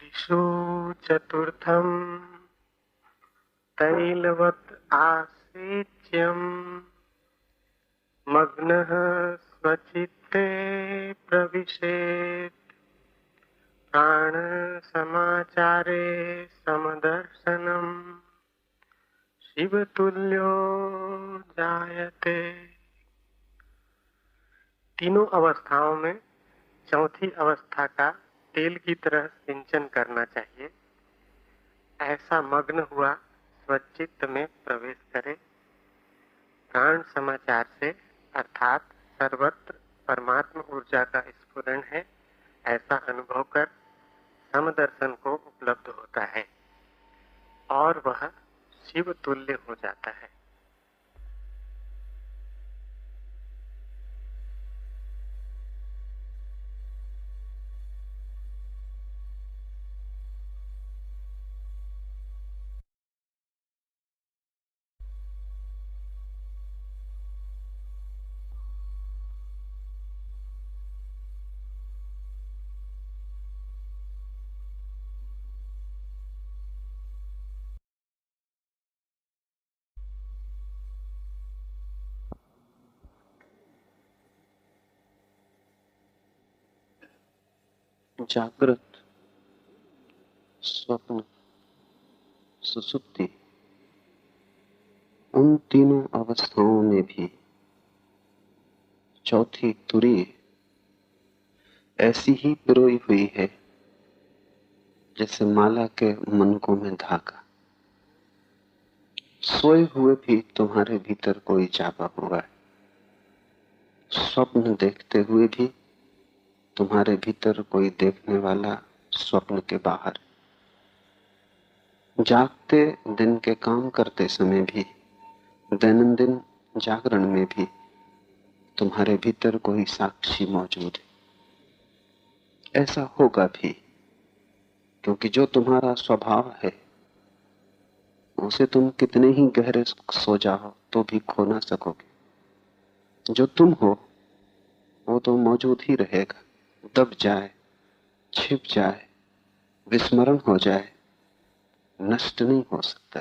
दिशो चतुर्थं तैलवत् आसेच्यं मग्नः स्वचित्ते प्रविशेत् प्राणसमाचारे समदर्शनम् शिवतुल्यो जायते। तीनों अवस्थाओं में चौथी अवस्था का तेल की तरह सिंचन करना चाहिए। ऐसा मग्न हुआ स्वचित्त में प्रवेश करे, प्राण समाचार से अर्थात सर्वत्र परमात्मा ऊर्जा का स्फुरण है, ऐसा अनुभव कर समदर्शन को उपलब्ध होता है और वह शिव तुल्य हो जाता है। जागृत, स्वप्न, सुसुप्ति, उन तीनों अवस्थाओं में भी चौथी तुरीय ऐसी ही पिरोई हुई है जैसे माला के मनकों में धागा। सोए हुए भी तुम्हारे भीतर कोई चापा हुआ है, स्वप्न देखते हुए भी तुम्हारे भीतर कोई देखने वाला स्वप्न के बाहर। जागते दिन के काम करते समय भी, दैनंदिन जागरण में भी तुम्हारे भीतर कोई साक्षी मौजूद है। ऐसा होगा भी क्योंकि जो तुम्हारा स्वभाव है उसे तुम कितने ही गहरे सो जाओ तो भी खो ना सकोगे। जो तुम हो वो तो मौजूद ही रहेगा, दब जाए, छिप जाए, विस्मरण हो जाए, नष्ट नहीं हो सकता।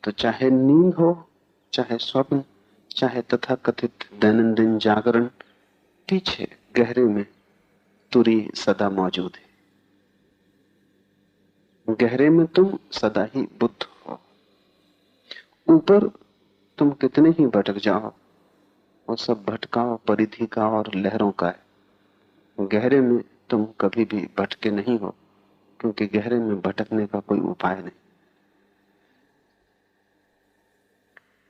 तो चाहे नींद हो, चाहे स्वप्न, चाहे तथाकथित दैनंदिन जागरण, पीछे गहरे में तुरी सदा मौजूद है। गहरे में तुम सदा ही बुद्ध हो। ऊपर तुम कितने ही भटक जाओ, वो सब भटकाव परिधि का और लहरों का है। गहरे में तुम कभी भी भटके नहीं हो, क्योंकि गहरे में भटकने का कोई उपाय नहीं।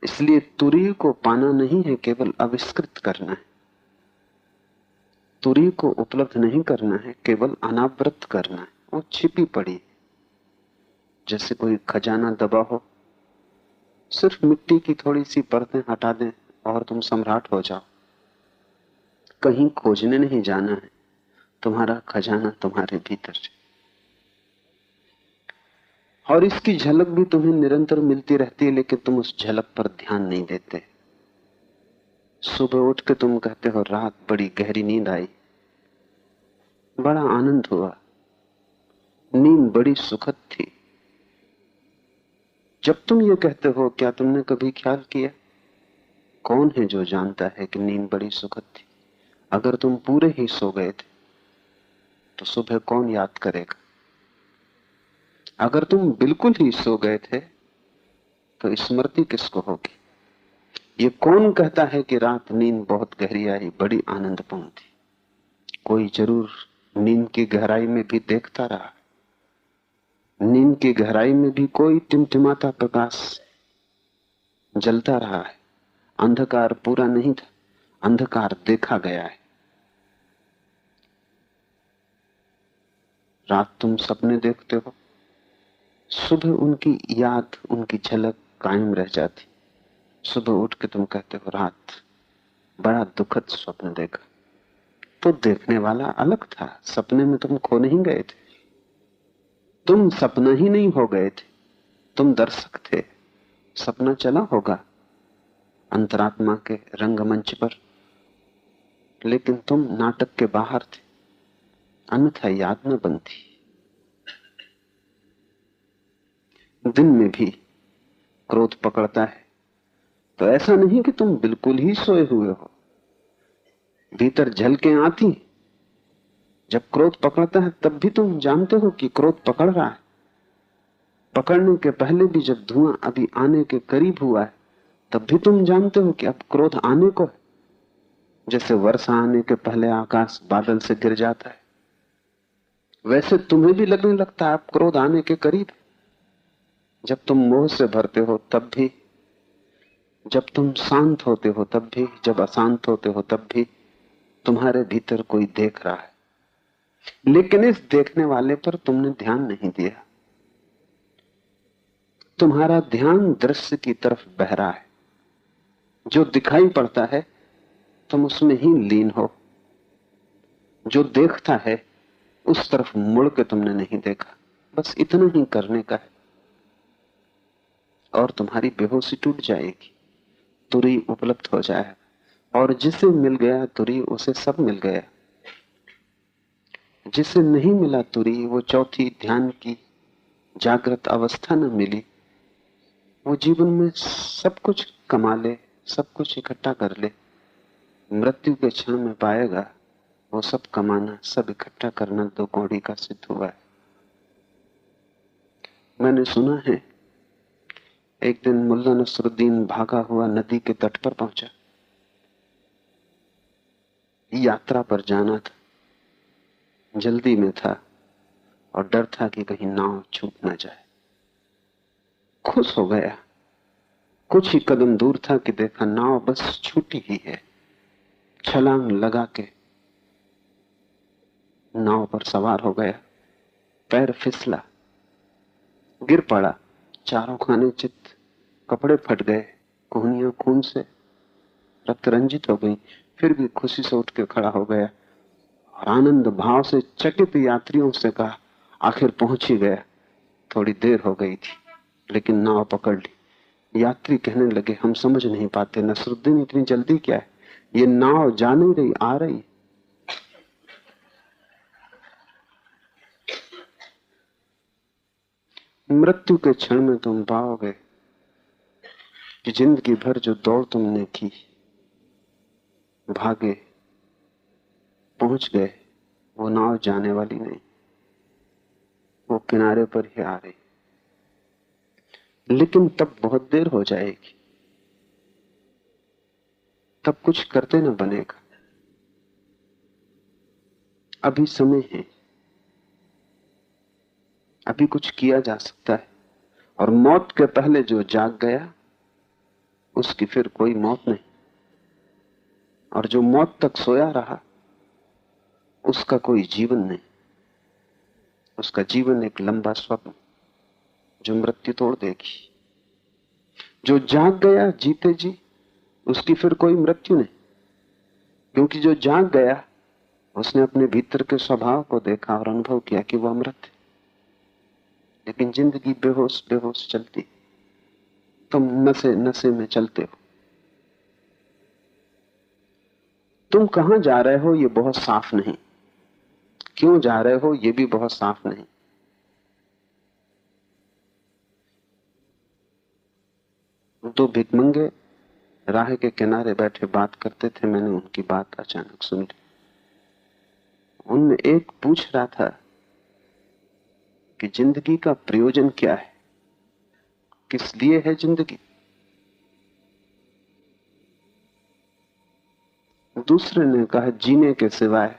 इसलिए तुरीय को पाना नहीं है, केवल आविष्कृत करना है। तुरीय को उपलब्ध नहीं करना है, केवल अनावृत करना है। वो छिपी पड़ी, जैसे कोई खजाना दबा हो। सिर्फ मिट्टी की थोड़ी सी परतें हटा दें और तुम सम्राट हो जाओ। कहीं खोजने नहीं जाना है, तुम्हारा खजाना तुम्हारे भीतर है। और इसकी झलक भी तुम्हें निरंतर मिलती रहती है, लेकिन तुम उस झलक पर ध्यान नहीं देते। सुबह उठ के तुम कहते हो रात बड़ी गहरी नींद आई, बड़ा आनंद हुआ, नींद बड़ी सुखद थी। जब तुम ये कहते हो, क्या तुमने कभी ख्याल किया कौन है जो जानता है कि नींद बड़ी सुखद थी? अगर तुम पूरे ही सो गए थे तो सुबह कौन याद करेगा? अगर तुम बिल्कुल ही सो गए थे तो स्मृति किसको होगी? ये कौन कहता है कि रात नींद बहुत गहरी आई, बड़ी आनंदपूर्ण थी? कोई जरूर नींद की गहराई में भी देखता रहा। नींद की गहराई में भी कोई टिमटिमाता प्रकाश जलता रहा है। अंधकार पूरा नहीं था, अंधकार देखा गया है। रात तुम सपने देखते हो, सुबह उनकी याद, उनकी झलक कायम रह जाती। सुबह उठ के तुम कहते हो रात बड़ा दुखद स्वप्न देखा। तो देखने वाला अलग था, सपने में तुम खो नहीं गए थे। तुम सपना ही नहीं हो गए थे, तुम दर्शक थे। सपना चला होगा अंतरात्मा के रंगमंच पर, लेकिन तुम नाटक के बाहर थे, अन्यथा याद न बनती। दिन में भी क्रोध पकड़ता है तो ऐसा नहीं कि तुम बिल्कुल ही सोए हुए हो, भीतर झलकें आती। जब क्रोध पकड़ता है तब भी तुम जानते हो कि क्रोध पकड़ रहा है। पकड़ने के पहले भी जब धुआं अभी आने के करीब हुआ है तब भी तुम जानते हो कि अब क्रोध आने को है। जैसे वर्षा आने के पहले आकाश बादल से गिर जाता है, वैसे तुम्हें भी लगने लगता है अब क्रोध आने के करीब। जब तुम मोह से भरते हो तब भी, जब तुम शांत होते हो तब भी, जब अशांत होते हो तब भी तुम्हारे भीतर कोई देख रहा है, लेकिन इस देखने वाले पर तुमने ध्यान नहीं दिया। तुम्हारा ध्यान दृश्य की तरफ बह रहा है। जो दिखाई पड़ता है तुम उसमें ही लीन हो, जो देखता है उस तरफ मुड़ के तुमने नहीं देखा। बस इतना ही करने का है और तुम्हारी बेहोशी टूट जाएगी, तुरी उपलब्ध हो जाएगा। और जिसे मिल गया तुरी उसे सब मिल गया। जिसे नहीं मिला तुरी, वो चौथी ध्यान की जागृत अवस्था न मिली, वो जीवन में सब कुछ कमा ले, सब कुछ इकट्ठा कर ले, मृत्यु के क्षण में पाएगा वो सब कमाना, सब इकट्ठा करना दो कौड़ी का सिद्ध हुआ है। मैंने सुना है एक दिन मुल्ला नसरुद्दीन भागा हुआ नदी के तट पर पहुंचा। यात्रा पर जाना था, जल्दी में था और डर था कि कहीं नाव छूट ना जाए। खुश हो गया, कुछ ही कदम दूर था कि देखा नाव बस छूटी ही है। छलांग लगा के नाव पर सवार हो गया, पैर फिसला, गिर पड़ा, चारों खाने चित्त, कपड़े फट गए, कोहनियां खून से रक्त रंजित हो गई। फिर भी खुशी से उठ के खड़ा हो गया और आनंद भाव से चकित यात्रियों से कहा, आखिर पहुंच ही गया। थोड़ी देर हो गई थी लेकिन नाव पकड़ ली। यात्री कहने लगे, हम समझ नहीं पाते नसरुद्दीन इतनी जल्दी क्या है, ये नाव जा नहीं रही, आ रही। मृत्यु के क्षण में तुम पाओगे कि जिंदगी भर जो दौड़ तुमने की, भागे, पहुंच गए, वो नाव जाने वाली नहीं, वो किनारे पर ही आ रही। लेकिन तब बहुत देर हो जाएगी, तब कुछ करते न बनेगा। अभी समय है, अभी कुछ किया जा सकता है। और मौत के पहले जो जाग गया उसकी फिर कोई मौत नहीं, और जो मौत तक सोया रहा उसका कोई जीवन नहीं। उसका जीवन एक लंबा स्वप्न जो मृत्यु तोड़ देगी। जो जाग गया जीते जी, उसकी फिर कोई मृत्यु नहीं, क्योंकि जो जाग गया उसने अपने भीतर के स्वभाव को देखा और अनुभव किया कि वह अमृत है। लेकिन जिंदगी बेहोश बेहोश चलती, तुम नशे नशे में चलते हो। तुम कहां जा रहे हो ये बहुत साफ नहीं, क्यों जा रहे हो ये भी बहुत साफ नहीं। दो भिखमंगे राह के किनारे बैठे बात करते थे, मैंने उनकी बात अचानक सुन ली। उनमें एक पूछ रहा था कि जिंदगी का प्रयोजन क्या है, किस लिए है जिंदगी। दूसरे ने कहा, जीने के सिवाय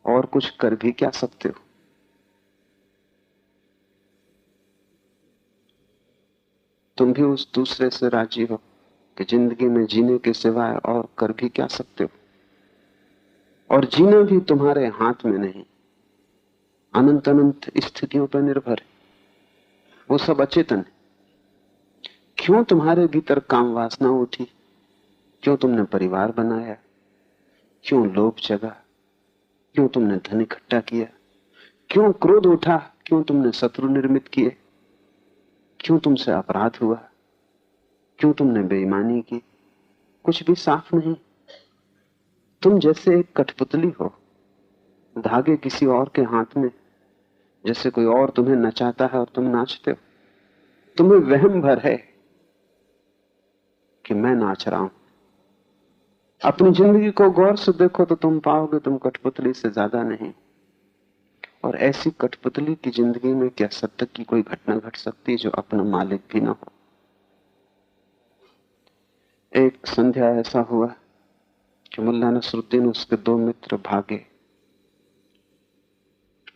और कुछ कर भी क्या सकते हो। तुम भी उस दूसरे से राजी हो कि जिंदगी में जीने के सिवाय और कर भी क्या सकते हो। और जीना भी तुम्हारे हाथ में नहीं, अनंत अनंत स्थितियों पर निर्भर है, वो सब अचेतन है। क्यों तुम्हारे भीतर काम वासना उठी, क्यों तुमने परिवार बनाया, क्यों लोभ जगा, क्यों तुमने धन इकट्ठा किया, क्यों क्रोध उठा, क्यों तुमने शत्रु निर्मित किए, क्यों तुमसे अपराध हुआ, क्यों तुमने बेईमानी की। कुछ भी साफ नहीं। तुम जैसे एक कठपुतली हो, धागे किसी और के हाथ में, जैसे कोई और तुम्हें नचाता है और तुम नाचते हो। तुम्हें वहम भर है कि मैं नाच रहा हूं। अपनी जिंदगी को गौर से देखो तो तुम पाओगे तुम कठपुतली से ज्यादा नहीं। और ऐसी कठपुतली की जिंदगी में क्या सत्य की कोई घटना घट सकती है जो अपना मालिक भी ना हो। एक संध्या ऐसा हुआ कि मुल्ला नसरुद्दीन उसके 2 मित्र भागे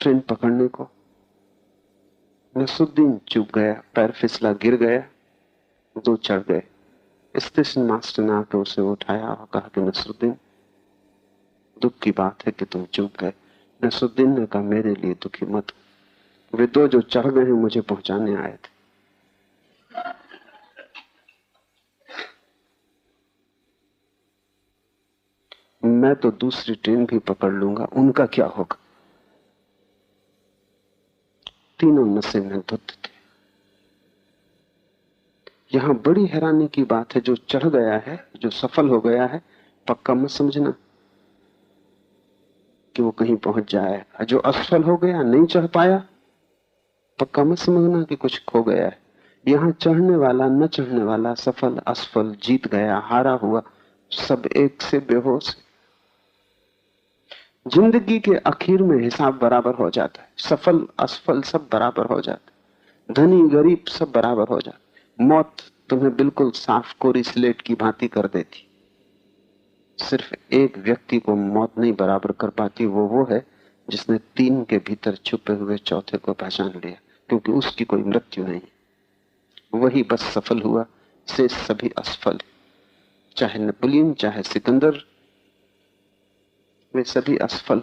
ट्रेन पकड़ने को। नसरुद्दीन चूक गया, पैर फिसला, गिर गया, 2 चढ़ गए। स्टेशन मास्टर ने आकर उसे उठाया और कहा कि नसरुद्दीन, दुख की बात है कि तुम चूक गए। नसरुद्दीन ने कहा, मेरे लिए दुखी मत, वे 2 जो चढ़ गए हैं मुझे पहुंचाने आए थे। मैं तो दूसरी ट्रेन भी पकड़ लूंगा, उनका क्या होगा। तीनों नशे में धुत थे। यहां बड़ी हैरानी की बात है, जो चढ़ गया है, जो सफल हो गया है, पक्का मत समझना कि वो कहीं पहुंच जाए। जो असफल हो गया, नहीं चढ़ पाया, पक्का मत समझना कि कुछ खो गया है। यहां चढ़ने वाला, न चढ़ने वाला, सफल असफल, जीत गया, हारा हुआ, सब एक से बेहोश। जिंदगी के आखिर में हिसाब बराबर हो जाता है। सफल असफल सब बराबर हो जाता है, धनी गरीब सब बराबर हो जाता है। मौत तुम्हें बिल्कुल साफ कोरी स्लेट की भांति कर देती। सिर्फ एक व्यक्ति को मौत नहीं बराबर कर पाती, वो है जिसने 3 के भीतर छुपे हुए चौथे को पहचान लिया, क्योंकि उसकी कोई मृत्यु नहीं। वही बस सफल हुआ, से सभी असफल। चाहे नेपोलियन, चाहे सिकंदर, वे सभी असफल।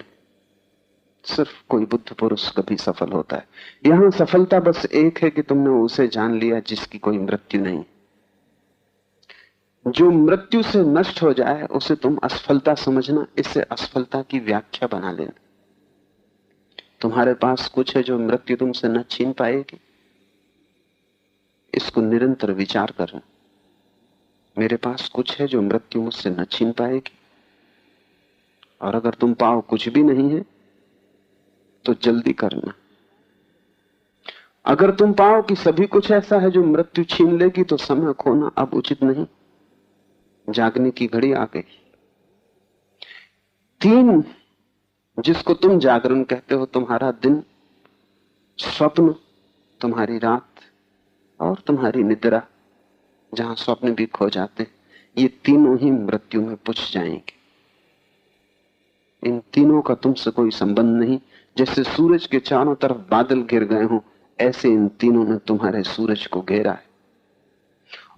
सिर्फ कोई बुद्ध पुरुष कभी सफल होता है। यहां सफलता बस एक है कि तुमने उसे जान लिया जिसकी कोई मृत्यु नहीं। जो मृत्यु से नष्ट हो जाए उसे तुम असफलता समझना, इससे असफलता की व्याख्या बना लेना। तुम्हारे पास कुछ है जो मृत्यु तुमसे न छीन पाएगी, इसको निरंतर विचार करना। मेरे पास कुछ है जो मृत्यु मुझसे न छीन पाएगी, और अगर तुम पाओ कुछ भी नहीं है तो जल्दी करना। अगर तुम पाओ कि सभी कुछ ऐसा है जो मृत्यु छीन लेगी तो समय खोना अब उचित नहीं, जागने की घड़ी आ गई। 3 जिसको तुम जागरण कहते हो, तुम्हारा दिन, स्वप्न, तुम्हारी रात और तुम्हारी निद्रा, जहां स्वप्न भी खो जाते, ये तीनों ही मृत्यु में पुछ जाएंगे। इन तीनों का तुमसे कोई संबंध नहीं। जैसे सूरज के चारों तरफ बादल घिर गए हों, ऐसे इन तीनों ने तुम्हारे सूरज को घेरा है।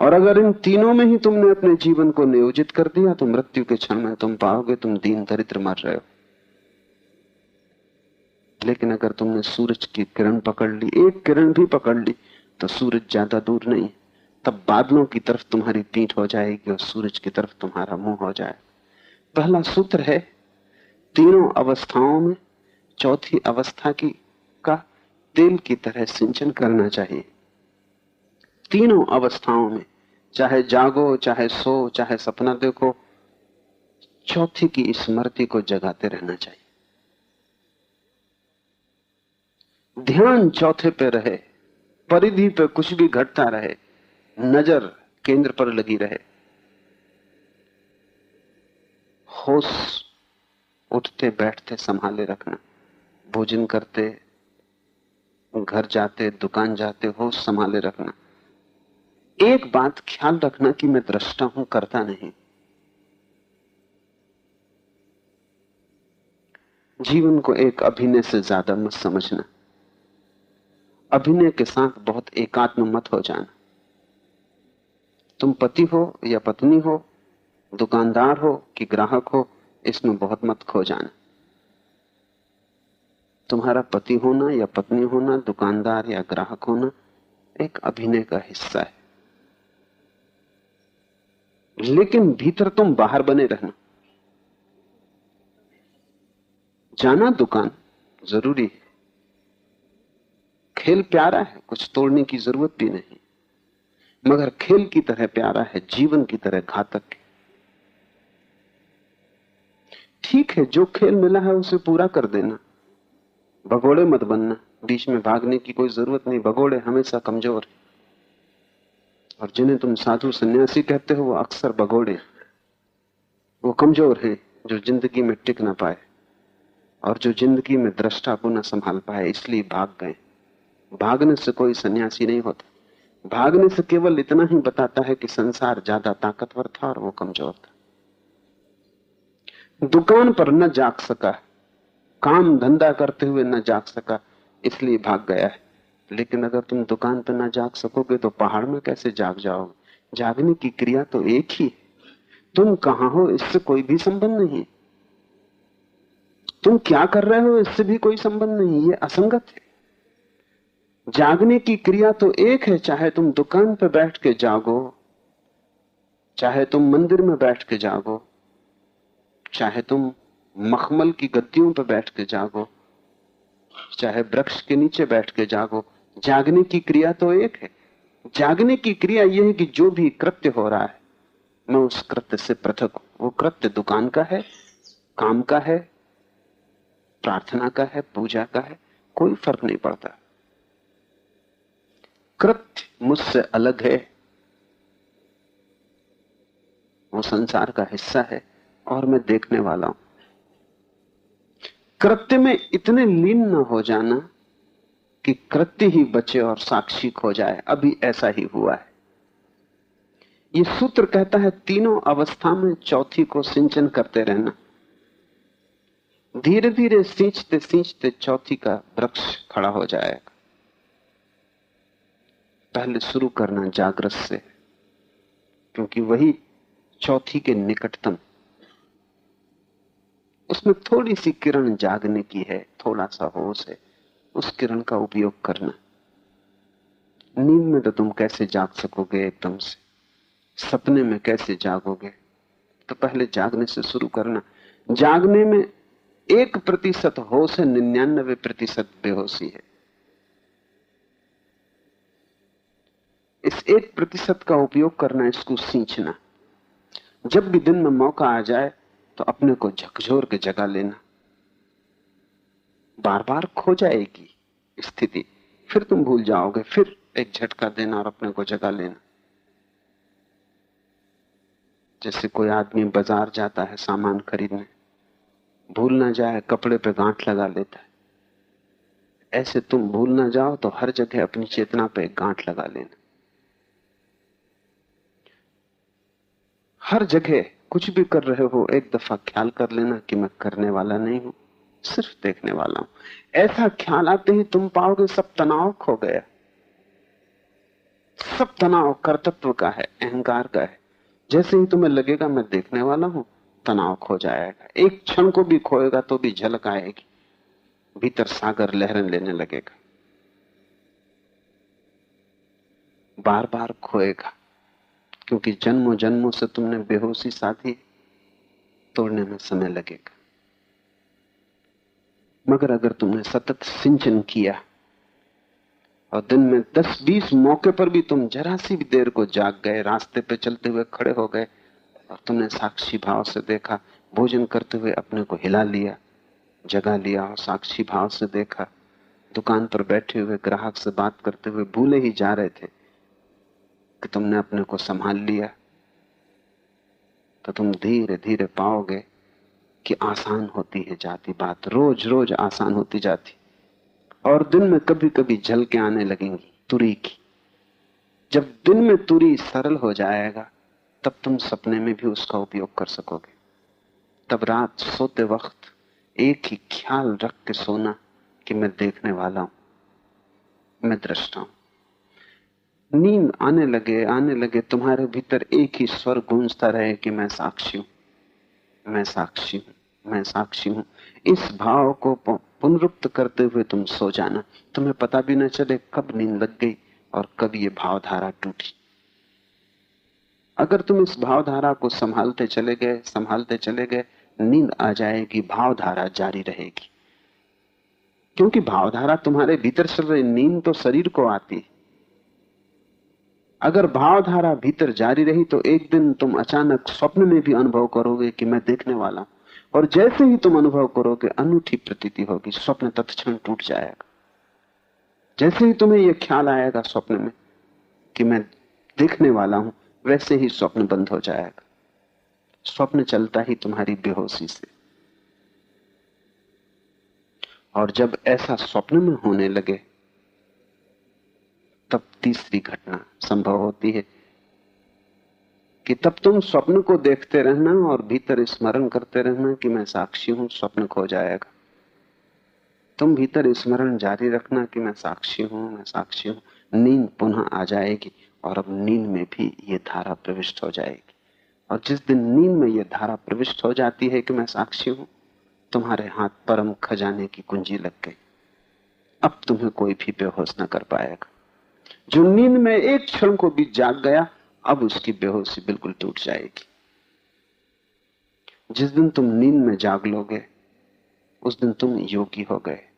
और अगर इन तीनों में ही तुमने अपने जीवन को नियोजित कर दिया तो मृत्यु के क्षण में तुम पाओगे तुम दीन दरिद्र मर रहे हो। लेकिन अगर तुमने सूरज की किरण पकड़ ली, एक किरण भी पकड़ ली, तो सूरज ज्यादा दूर नहीं, तब बादलों की तरफ तुम्हारी पीठ हो जाएगी और सूरज की तरफ तुम्हारा मुंह हो जाए। पहला सूत्र है, तीनों अवस्थाओं में चौथी अवस्था का तेल की तरह सिंचन करना चाहिए। तीनों अवस्थाओं में, चाहे जागो, चाहे सो, चाहे सपना देखो, चौथी की स्मृति को जगाते रहना चाहिए। ध्यान चौथे पे रहे, परिधि पे कुछ भी घटता रहे, नजर केंद्र पर लगी रहे। होश उठते बैठते संभाले रखना, भोजन करते, घर जाते, दुकान जाते, होश संभाले रखना। एक बात ख्याल रखना कि मैं दृष्टा हूं, करता नहीं। जीवन को एक अभिनय से ज्यादा मत समझना। अभिनय के साथ बहुत एकात्म मत हो जाना। तुम पति हो या पत्नी हो, दुकानदार हो कि ग्राहक हो, इसमें बहुत मत खो जाना। तुम्हारा पति होना या पत्नी होना, दुकानदार या ग्राहक होना, एक अभिनय का हिस्सा है। लेकिन भीतर तुम बाहर बने रहना। जाना दुकान जरूरी है, खेल प्यारा है, कुछ तोड़ने की जरूरत भी नहीं, मगर खेल की तरह प्यारा है, जीवन की तरह घातक है। ठीक है, जो खेल मिला है उसे पूरा कर देना, भगोड़े मत बनना। बीच में भागने की कोई जरूरत नहीं, भगोड़े हमेशा कमजोर है। और जिन्हें तुम साधु सन्यासी कहते हो वो अक्सर भगोड़े, वो कमजोर हैं जो जिंदगी में टिक ना पाए और जो जिंदगी में दृष्टा को न संभाल पाए, इसलिए भाग गए। भागने से कोई सन्यासी नहीं होता, भागने से केवल इतना ही बताता है कि संसार ज्यादा ताकतवर था और वो कमजोर था। दुकान पर न जाग सका, काम धंधा करते हुए न जाग सका, इसलिए भाग गया है। लेकिन अगर तुम दुकान पर न जाग सकोगे तो पहाड़ में कैसे जाग जाओगे? जागने की क्रिया तो एक ही है। तुम कहां हो इससे कोई भी संबंध नहीं, तुम क्या कर रहे हो इससे भी कोई संबंध नहीं, ये असंगत है। जागने की क्रिया तो एक है, चाहे तुम दुकान पर बैठ के जागो, चाहे तुम मंदिर में बैठ के जागो, चाहे तुम मखमल की गद्दियों पर बैठ के जागो, चाहे वृक्ष के नीचे बैठ के जागो, जागने की क्रिया तो एक है। जागने की क्रिया यह है कि जो भी कृत्य हो रहा है मैं उस कृत्य से पृथक हूं। वो कृत्य दुकान का है, काम का है, प्रार्थना का है, पूजा का है, कोई फर्क नहीं पड़ता। कृत्य मुझसे अलग है, वो संसार का हिस्सा है और मैं देखने वाला हूं। कृत्य में इतने लीन न हो जाना कि कृत्य ही बचे और साक्षी खो जाए। अभी ऐसा ही हुआ है। ये सूत्र कहता है तीनों अवस्था में चौथी को सिंचन करते रहना। धीरे धीरे सींचते सींचते चौथी का वृक्ष खड़ा हो जाएगा। पहले शुरू करना जागृत से, क्योंकि वही चौथी के निकटतम। उसमें थोड़ी सी किरण जागने की है, थोड़ा सा होश है, उस किरण का उपयोग करना। नींद में तो तुम कैसे जाग सकोगे एकदम से, सपने में कैसे जागोगे? तो पहले जागने से शुरू करना। जागने में 1% होश है, 99% बेहोशी है। इस 1% का उपयोग करना, इसको सींचना। जब भी दिन में मौका आ जाए तो अपने को झकझोर के जगा लेना। बार बार खो जाएगी स्थिति, फिर तुम भूल जाओगे, फिर एक झटका देना और अपने को जगा लेना। जैसे कोई आदमी बाजार जाता है सामान खरीदने, भूल ना जाए कपड़े पे गांठ लगा लेता है, ऐसे तुम भूल ना जाओ तो हर जगह अपनी चेतना पे गांठ लगा लेना। हर जगह कुछ भी कर रहे हो एक दफा ख्याल कर लेना कि मैं करने वाला नहीं हूं, सिर्फ देखने वाला हूं। ऐसा ख्याल आते ही तुम पाओगे सब तनाव खो गया। सब तनाव कर्तृत्व का है, अहंकार का है। जैसे ही तुम्हें लगेगा मैं देखने वाला हूं, तनाव खो जाएगा। एक क्षण को भी खोएगा तो भी झलक आएगी, भीतर सागर लहरें लेने लगेगा। बार बार खोएगा, क्योंकि जन्मों जन्मों से तुमने बेहोशी साधी, तोड़ने में समय लगेगा। मगर अगर तुमने सतत सिंचन किया और दिन में 10-20 मौके पर भी तुम जरा सी भी देर को जाग गए, रास्ते पे चलते हुए खड़े हो गए और तुमने साक्षी भाव से देखा, भोजन करते हुए अपने को हिला लिया, जगा लिया और साक्षी भाव से देखा, दुकान पर बैठे हुए ग्राहक से बात करते हुए भूले ही जा रहे थे कि तुमने अपने को संभाल लिया, तो तुम धीरे धीरे पाओगे कि आसान होती है जाती बात, रोज रोज आसान होती जाती। और दिन में कभी कभी झलकें आने लगेंगी तुरी की। जब दिन में तुरी सरल हो जाएगा तब तुम सपने में भी उसका उपयोग कर सकोगे। तब रात सोते वक्त एक ही ख्याल रख के सोना कि मैं देखने वाला हूं, मैं दृष्टा हूं। नींद आने लगे तुम्हारे भीतर एक ही स्वर गूंजता रहे कि मैं साक्षी हूं, मैं साक्षी हूं, मैं साक्षी हूं। इस भाव को पुनरुक्त करते हुए तुम सो जाना, तुम्हें पता भी न चले कब नींद लग गई और कब ये भावधारा टूटी। अगर तुम इस भावधारा को संभालते चले गए, नींद आ जाएगी, भावधारा जारी रहेगी। क्योंकि भावधारा तुम्हारे भीतर चल रही, नींद तो शरीर को आती। अगर भावधारा भीतर जारी रही तो एक दिन तुम अचानक स्वप्न में भी अनुभव करोगे कि मैं देखने वाला हूं, और जैसे ही तुम अनुभव करोगे अनूठी प्रतीति होगी, स्वप्न तत्क्षण टूट जाएगा। जैसे ही तुम्हें यह ख्याल आएगा स्वप्न में कि मैं देखने वाला हूं, वैसे ही स्वप्न बंद हो जाएगा। स्वप्न चलता ही तुम्हारी बेहोशी से। और जब ऐसा स्वप्न में होने लगे तब तीसरी घटना संभव होती है कि तब तुम स्वप्न को देखते रहना और भीतर स्मरण करते रहना कि मैं साक्षी हूं, स्वप्न खो जाएगा। तुम भीतर स्मरण जारी रखना कि मैं साक्षी हूं, मैं साक्षी हूं। नींद पुनः आ जाएगी और अब नींद में भी ये धारा प्रविष्ट हो जाएगी। और जिस दिन नींद में ये धारा प्रविष्ट हो जाती है कि मैं साक्षी हूं, तुम्हारे हाथ परम खजाने की कुंजी लग गई। अब तुम्हें कोई भी बेहोश न कर पाएगा। जो नींद में एक क्षण को भी जाग गया, अब उसकी बेहोशी बिल्कुल टूट जाएगी। जिस दिन तुम नींद में जाग लोगे उस दिन तुम योगी हो गए।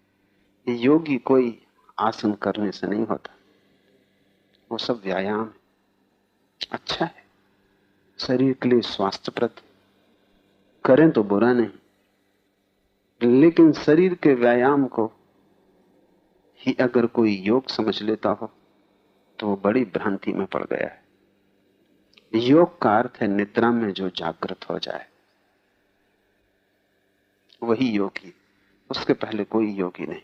ये योगी कोई आसन करने से नहीं होता, वो सब व्यायाम है। अच्छा है, शरीर के लिए स्वास्थ्यप्रद, करें तो बुरा नहीं, लेकिन शरीर के व्यायाम को ही अगर कोई योग समझ लेता हो तो वो बड़ी भ्रांति में पड़ गया है। योग का अर्थ है निद्रा में जो जागृत हो जाए, वही योगी, उसके पहले कोई योगी नहीं।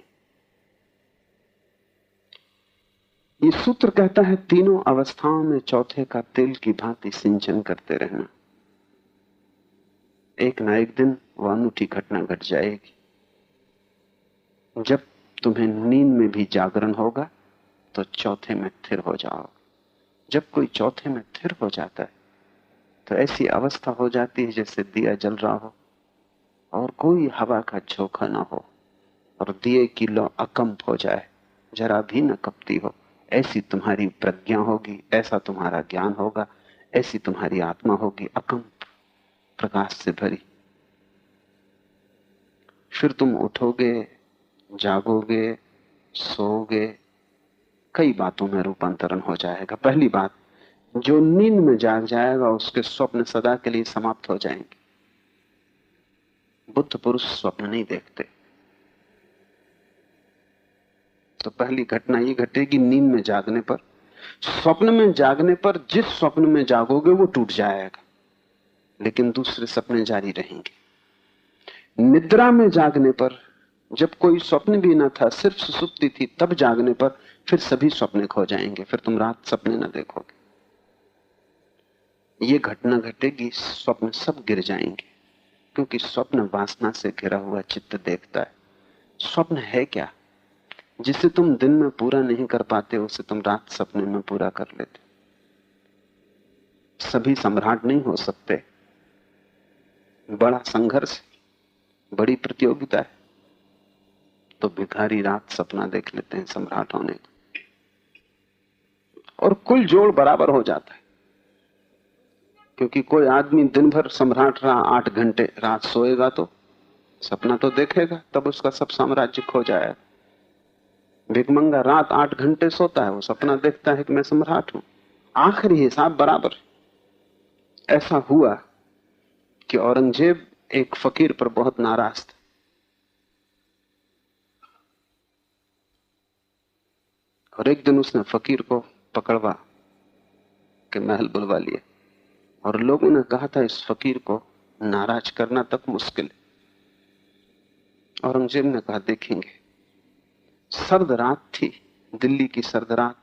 ये सूत्र कहता है तीनों अवस्थाओं में चौथे का तेल की भांति सिंचन करते रहना। एक ना एक दिन वह अनूठी घटना घट जाएगी। जब तुम्हें नींद में भी जागरण होगा तो चौथे में स्थिर हो जाओगे। जब कोई चौथे में स्थिर हो जाता है तो ऐसी अवस्था हो जाती है जैसे दिया जल रहा हो और कोई हवा का झोंका ना हो और दिए की लौ अकंप हो जाए, जरा भी न कपती हो। ऐसी तुम्हारी प्रज्ञा होगी, ऐसा तुम्हारा ज्ञान होगा, ऐसी तुम्हारी आत्मा होगी, अकंप प्रकाश से भरी। फिर तुम उठोगे, जागोगे, सोओगे, कई बातों में रूपांतरण हो जाएगा। पहली बात, जो नींद में जाग जाएगा उसके स्वप्न सदा के लिए समाप्त हो जाएंगे। बुद्ध पुरुष स्वप्न नहीं देखते। तो पहली घटना ये घटेगी नींद में जागने पर। स्वप्न में जागने पर जिस स्वप्न में जागोगे वो टूट जाएगा, लेकिन दूसरे सपने जारी रहेंगे। निद्रा में जागने पर, जब कोई स्वप्न भी ना था, सिर्फ सुसुप्ति थी, तब जागने पर फिर सभी सपने खो जाएंगे, फिर तुम रात सपने ना देखोगे। ये घटना घटेगी, स्वप्न सब गिर जाएंगे, क्योंकि स्वप्न वासना से घिरा हुआ चित्त देखता है। स्वप्न है क्या? जिसे तुम दिन में पूरा नहीं कर पाते उसे तुम रात सपने में पूरा कर लेते। सभी सम्राट नहीं हो सकते, बड़ा संघर्ष, बड़ी प्रतियोगिता है, तो भिखारी रात सपना देख लेते हैं सम्राट होने का, और कुल जोड़ बराबर हो जाता है। क्योंकि कोई आदमी दिन भर सम्राट रहा, 8 घंटे रात सोएगा तो सपना तो देखेगा, तब उसका सब साम्राज्य खो जाएगा। भिखमंगा रात 8 घंटे सोता है, वो सपना देखता है कि मैं सम्राट हूं, आखिरी हिसाब बराबर। ऐसा हुआ कि औरंगजेब एक फकीर पर बहुत नाराज था। और एक दिन उसने फकीर को पकड़वा के महल बुलवा लिया, और लोगों ने कहा था इस फकीर को नाराज करना तक मुश्किल है। औरंगजेब ने कहा देखेंगे। सर्द रात थी, दिल्ली की सर्द रात।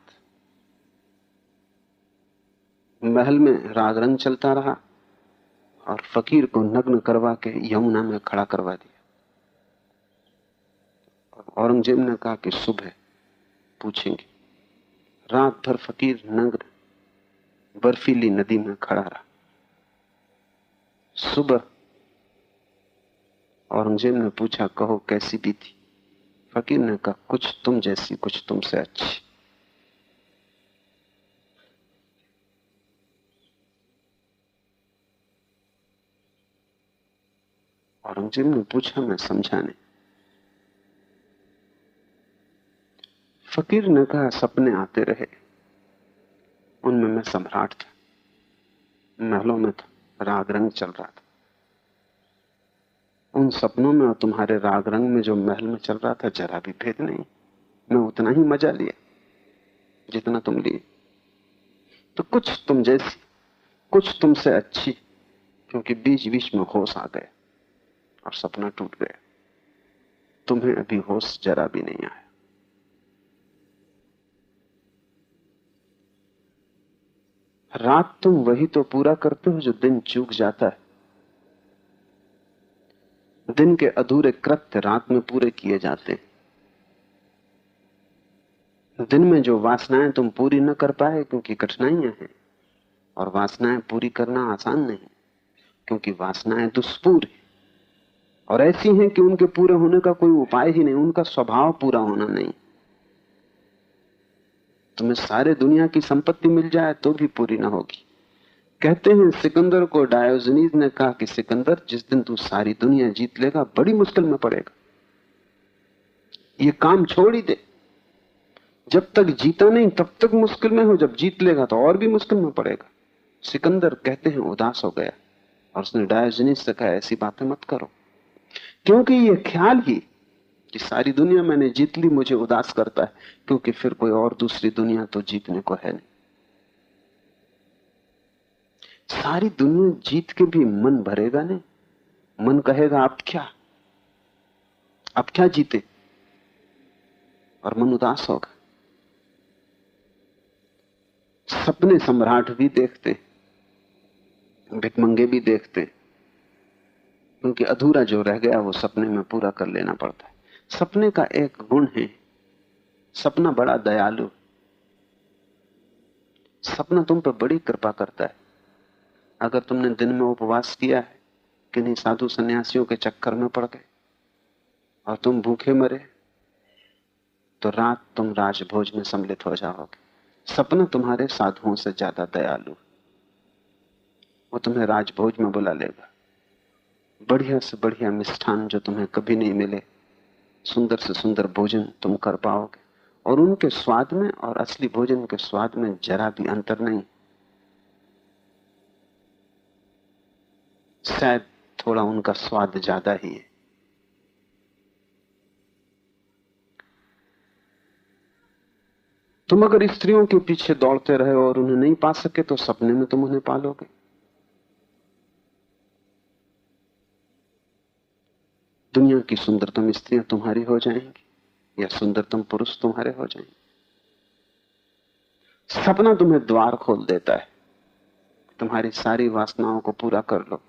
महल में राग रंग चलता रहा और फकीर को नग्न करवा के यमुना में खड़ा करवा दिया। औरंगजेब ने कहा कि सुबह पूछेंगे। रात भर फकीर नग्न बर्फीली नदी में खड़ा रहा। सुबह औरंगजेब ने पूछा कहो कैसी भी थी? फकीर ने कहा कुछ तुम जैसी, कुछ तुमसे अच्छी। औरंगजेब ने पूछा मैं समझा नहीं। फकीर ने कहा सपने आते रहे, उनमें मैं सम्राट था, महलों में था, राग रंग चल रहा था। उन सपनों में और तुम्हारे राग रंग में जो महल में चल रहा था जरा भी भेद नहीं। मैं उतना ही मजा लिया जितना तुम लिए। तो कुछ तुम जैसी, कुछ तुमसे अच्छी, क्योंकि बीच बीच में होश आ गए और सपना टूट गया। तुम्हें अभी होश जरा भी नहीं आया। रात तुम वही तो पूरा करते हो जो दिन चूक जाता है। दिन के अधूरे कृत्य रात में पूरे किए जाते हैं। दिन में जो वासनाएं तुम पूरी न कर पाए क्योंकि कठिनाइयां हैं, और वासनाएं पूरी करना आसान नहीं क्योंकि वासनाएं दुष्पूर हैं और ऐसी हैं कि उनके पूरे होने का कोई उपाय ही नहीं, उनका स्वभाव पूरा होना नहीं। तुम्हें सारे दुनिया की संपत्ति मिल जाए तो भी पूरी ना होगी। कहते हैं सिकंदर को डायोजनीज ने कहा कि सिकंदर, जिस दिन तू सारी दुनिया जीत लेगा बड़ी मुश्किल में पड़ेगा, ये काम छोड़ ही दे। जब तक जीता नहीं तब तक मुश्किल में हो, जब जीत लेगा तो और भी मुश्किल में पड़ेगा। सिकंदर कहते हैं उदास हो गया और उसने डायोजनीज से कहा ऐसी बातें मत करो, क्योंकि ये ख्याल ही कि सारी दुनिया मैंने जीत ली मुझे उदास करता है, क्योंकि फिर कोई और दूसरी दुनिया तो जीतने को है नहीं। सारी दुनिया जीत के भी मन भरेगा नहीं, मन कहेगा अब क्या जीते, और मन उदास होगा। सपने सम्राट भी देखते, भिकमंगे भी देखते, क्योंकि अधूरा जो रह गया वो सपने में पूरा कर लेना पड़ता है। सपने का एक गुण है, सपना बड़ा दयालु। सपना तुम पर बड़ी कृपा करता है। अगर तुमने दिन में उपवास किया है, किन्हीं साधु सन्यासियों के चक्कर में पड़ गए और तुम भूखे मरे, तो रात तुम राजभोज में सम्मिलित हो जाओगे। सपना तुम्हारे साधुओं से ज्यादा दयालु, वो तुम्हें राजभोज में बुला लेगा। बढ़िया से बढ़िया मिष्ठान जो तुम्हें कभी नहीं मिले, सुंदर से सुंदर भोजन तुम कर पाओगे, और उनके स्वाद में और असली भोजन के स्वाद में जरा भी अंतर नहीं। शायद थोड़ा उनका स्वाद ज्यादा ही है। तुम अगर स्त्रियों के पीछे दौड़ते रहे और उन्हें नहीं पा सके तो सपने में तुम उन्हें पालोगे। दुनिया की सुंदरतम स्त्रियां तुम्हारी हो जाएंगी या सुंदरतम पुरुष तुम्हारे हो जाएंगे। सपना तुम्हें द्वार खोल देता है, तुम्हारी सारी वासनाओं को पूरा कर लो।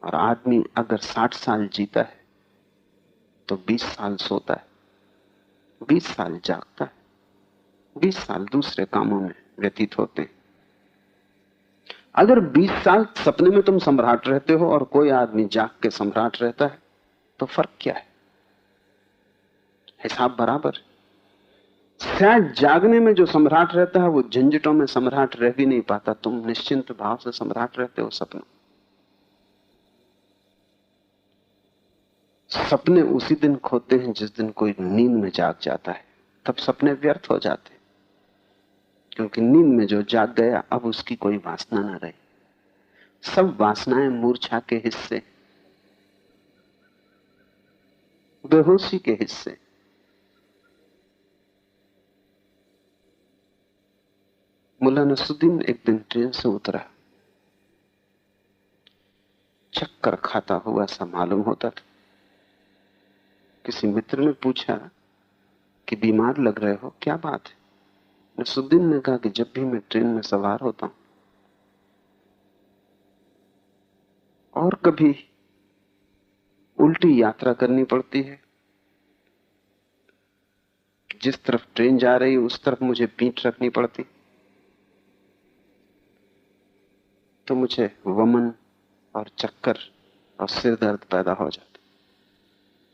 और आदमी अगर 60 साल जीता है तो 20 साल सोता है, 20 साल जागता है, 20 साल दूसरे कामों में व्यतीत होते हैं। अगर 20 साल सपने में तुम सम्राट रहते हो और कोई आदमी जाग के सम्राट रहता है, तो फर्क क्या है? हिसाब बराबर। शायद जागने में जो सम्राट रहता है वो झंझटों में सम्राट रह भी नहीं पाता, तुम निश्चिंत भाव से सम्राट रहते हो सपनों। सपने उसी दिन खोते हैं जिस दिन कोई नींद में जाग जाता है, तब सपने व्यर्थ हो जाते, क्योंकि नींद में जो जाग गया अब उसकी कोई वासना ना रही। सब वासनाएं मूर्छा के हिस्से, बेहोशी के हिस्से। मुल्ला नसरुद्दीन एक दिन ट्रेन से उतरा, चक्कर खाता हुआ सा मालूम होता था। किसी मित्र ने पूछा कि बीमार लग रहे हो, क्या बात है? नसरुद्दीन ने कहा कि जब भी मैं ट्रेन में सवार होता हूं और कभी उल्टी यात्रा करनी पड़ती है, जिस तरफ ट्रेन जा रही है उस तरफ मुझे पीठ रखनी पड़ती, तो मुझे वमन और चक्कर और सिर दर्द पैदा हो जाता।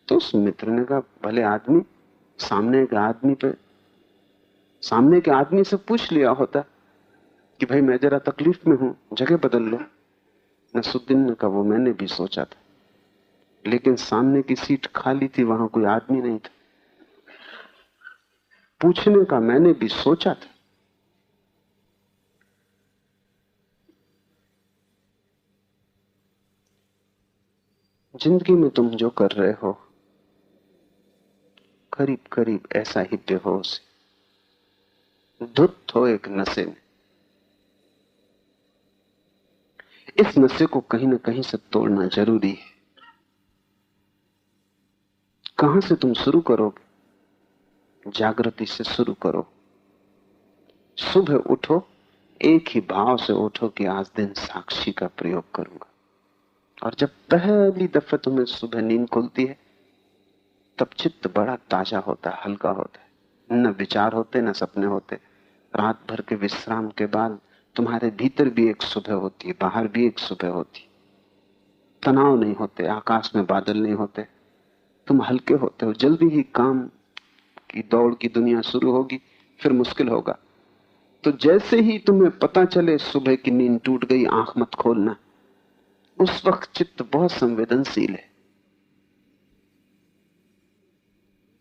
तो उस मित्र ने कहा, भले आदमी सामने के आदमी से पूछ लिया होता कि भाई मैं जरा तकलीफ में हूं, जगह बदल लो। नसरुद्दीन ने कहा, वो मैंने भी सोचा था, लेकिन सामने की सीट खाली थी, वहां कोई आदमी नहीं था। पूछने का मैंने भी सोचा था। जिंदगी में तुम जो कर रहे हो करीब करीब ऐसा ही बेहोश है। धुत हो एक नशे में। इस नशे को कहीं ना कहीं से तोड़ना जरूरी है। कहां से तुम शुरू करोगे? जागृति से शुरू करो। सुबह उठो, एक ही भाव से उठो कि आज दिन साक्षी का प्रयोग करूंगा। और जब पहली दफे तुम्हें सुबह नींद खुलती है, तब चित्त बड़ा ताजा होता है, हल्का होता है। न विचार होते, न सपने होते। रात भर के विश्राम के बाद तुम्हारे भीतर भी एक सुबह होती है, बाहर भी एक सुबह होती है। तनाव नहीं होते, आकाश में बादल नहीं होते, तुम हल्के होते हो। जल्दी ही काम की दौड़ की दुनिया शुरू होगी, फिर मुश्किल होगा। तो जैसे ही तुम्हें पता चले सुबह की नींद टूट गई, आंख मत खोलना। उस वक्त चित्त बहुत संवेदनशील है।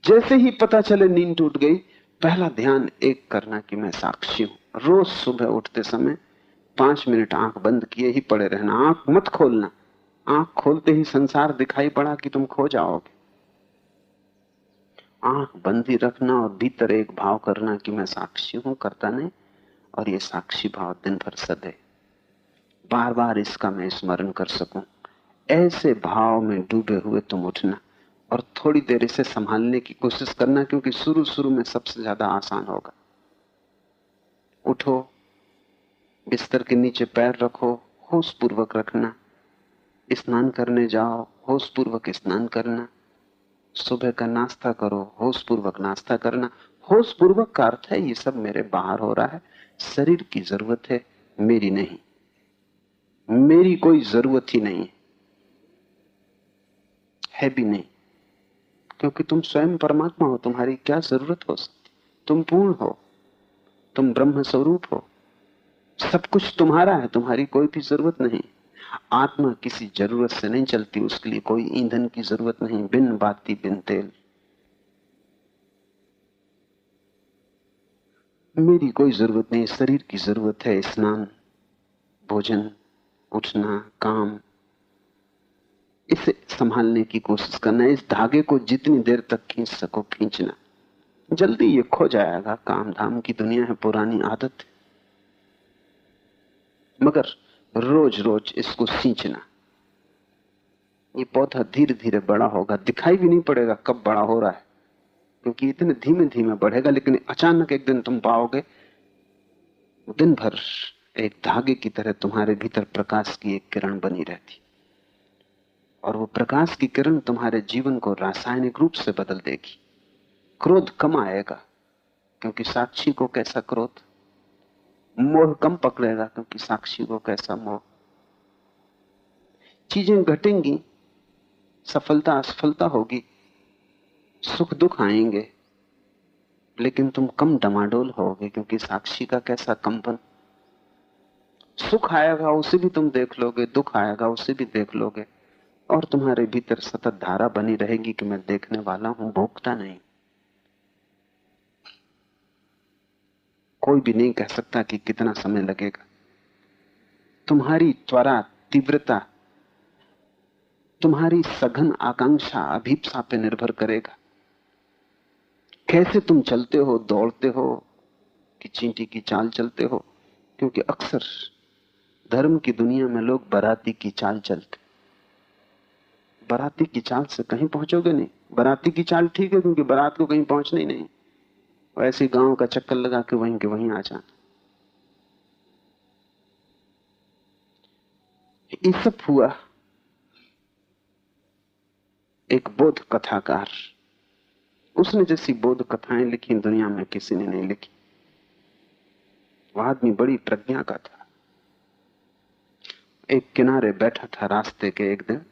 जैसे ही पता चले नींद टूट गई, पहला ध्यान एक करना कि मैं साक्षी हूं। रोज सुबह उठते समय 5 मिनट आंख बंद किए ही पड़े रहना, आंख मत खोलना। आंख खोलते ही संसार दिखाई पड़ा कि तुम खो जाओगे। आंख बंद ही रखना और भीतर एक भाव करना कि मैं साक्षी हूं, करता नहीं। और ये साक्षी भाव दिन भर सदे, बार बार इसका मैं स्मरण कर सकूं। ऐसे भाव में डूबे हुए तुम उठना और थोड़ी देर इसे संभालने की कोशिश करना, क्योंकि शुरू शुरू में सबसे ज्यादा आसान होगा। उठो, बिस्तर के नीचे पैर रखो, होश पूर्वक रखना। स्नान करने जाओ, होश पूर्वक स्नान करना। सुबह का नाश्ता करो, होश पूर्वक नाश्ता करना। होश पूर्वक का अर्थ है ये सब मेरे बाहर हो रहा है, शरीर की जरूरत है, मेरी नहीं। मेरी कोई जरूरत ही नहीं है भी नहीं, क्योंकि तुम स्वयं परमात्मा हो। तुम्हारी क्या जरूरत हो सकती? तुम पूर्ण हो, तुम ब्रह्म स्वरूप हो। सब कुछ तुम्हारा है, तुम्हारी कोई भी जरूरत नहीं। आत्मा किसी जरूरत से नहीं चलती, उसके लिए कोई ईंधन की जरूरत नहीं, बिन बाती बिन तेल। मेरी कोई जरूरत नहीं, शरीर की जरूरत है। स्नान, भोजन, उठना, काम, इसे संभालने की कोशिश करना। इस धागे को जितनी देर तक खींच सको खींचना। जल्दी ये खो जाएगा। काम धाम की दुनिया है, पुरानी आदत, मगर रोज रोज इसको सींचना। ये पौधा धीरे धीरे बड़ा होगा, दिखाई भी नहीं पड़ेगा कब बड़ा हो रहा है, क्योंकि इतने धीमे धीमे बढ़ेगा। लेकिन अचानक एक दिन तुम पाओगे दिन भर एक धागे की तरह तुम्हारे भीतर प्रकाश की एक किरण बनी रहती, और वो प्रकाश की किरण तुम्हारे जीवन को रासायनिक रूप से बदल देगी। क्रोध कम आएगा, क्योंकि साक्षी को कैसा क्रोध। मोह कम पकड़ेगा, क्योंकि साक्षी को कैसा मोह। चीजें घटेंगी, सफलता असफलता होगी, सुख दुख आएंगे, लेकिन तुम कम डमाडोल होगे, क्योंकि साक्षी का कैसा कंपन। सुख आएगा उसे भी तुम देख लोगे, दुख आएगा उसे भी देख लोगे, और तुम्हारे भीतर सतत धारा बनी रहेगी कि मैं देखने वाला हूं, भोगता नहीं। कोई भी नहीं कह सकता कि कितना समय लगेगा। तुम्हारी त्वरा, तीव्रता, तुम्हारी सघन आकांक्षा, अभीप्सा पे निर्भर करेगा। कैसे तुम चलते हो, दौड़ते हो कि चींटी की चाल चलते हो। क्योंकि अक्सर धर्म की दुनिया में लोग बाराती की चाल चलते। बाराती की चाल से कहीं पहुंचोगे नहीं। बाराती की चाल ठीक है, क्योंकि बारात को कहीं पहुंचना ही नहीं, वैसे गांव का चक्कर लगा के वहीं के वहीं आ जाना। ये सब हुआ। एक बोध कथाकार, उसने जैसी बोध कथाएं लिखी दुनिया में किसी ने नहीं लिखी। वह आदमी बड़ी प्रज्ञा का था। एक किनारे बैठा था रास्ते के। एक दिन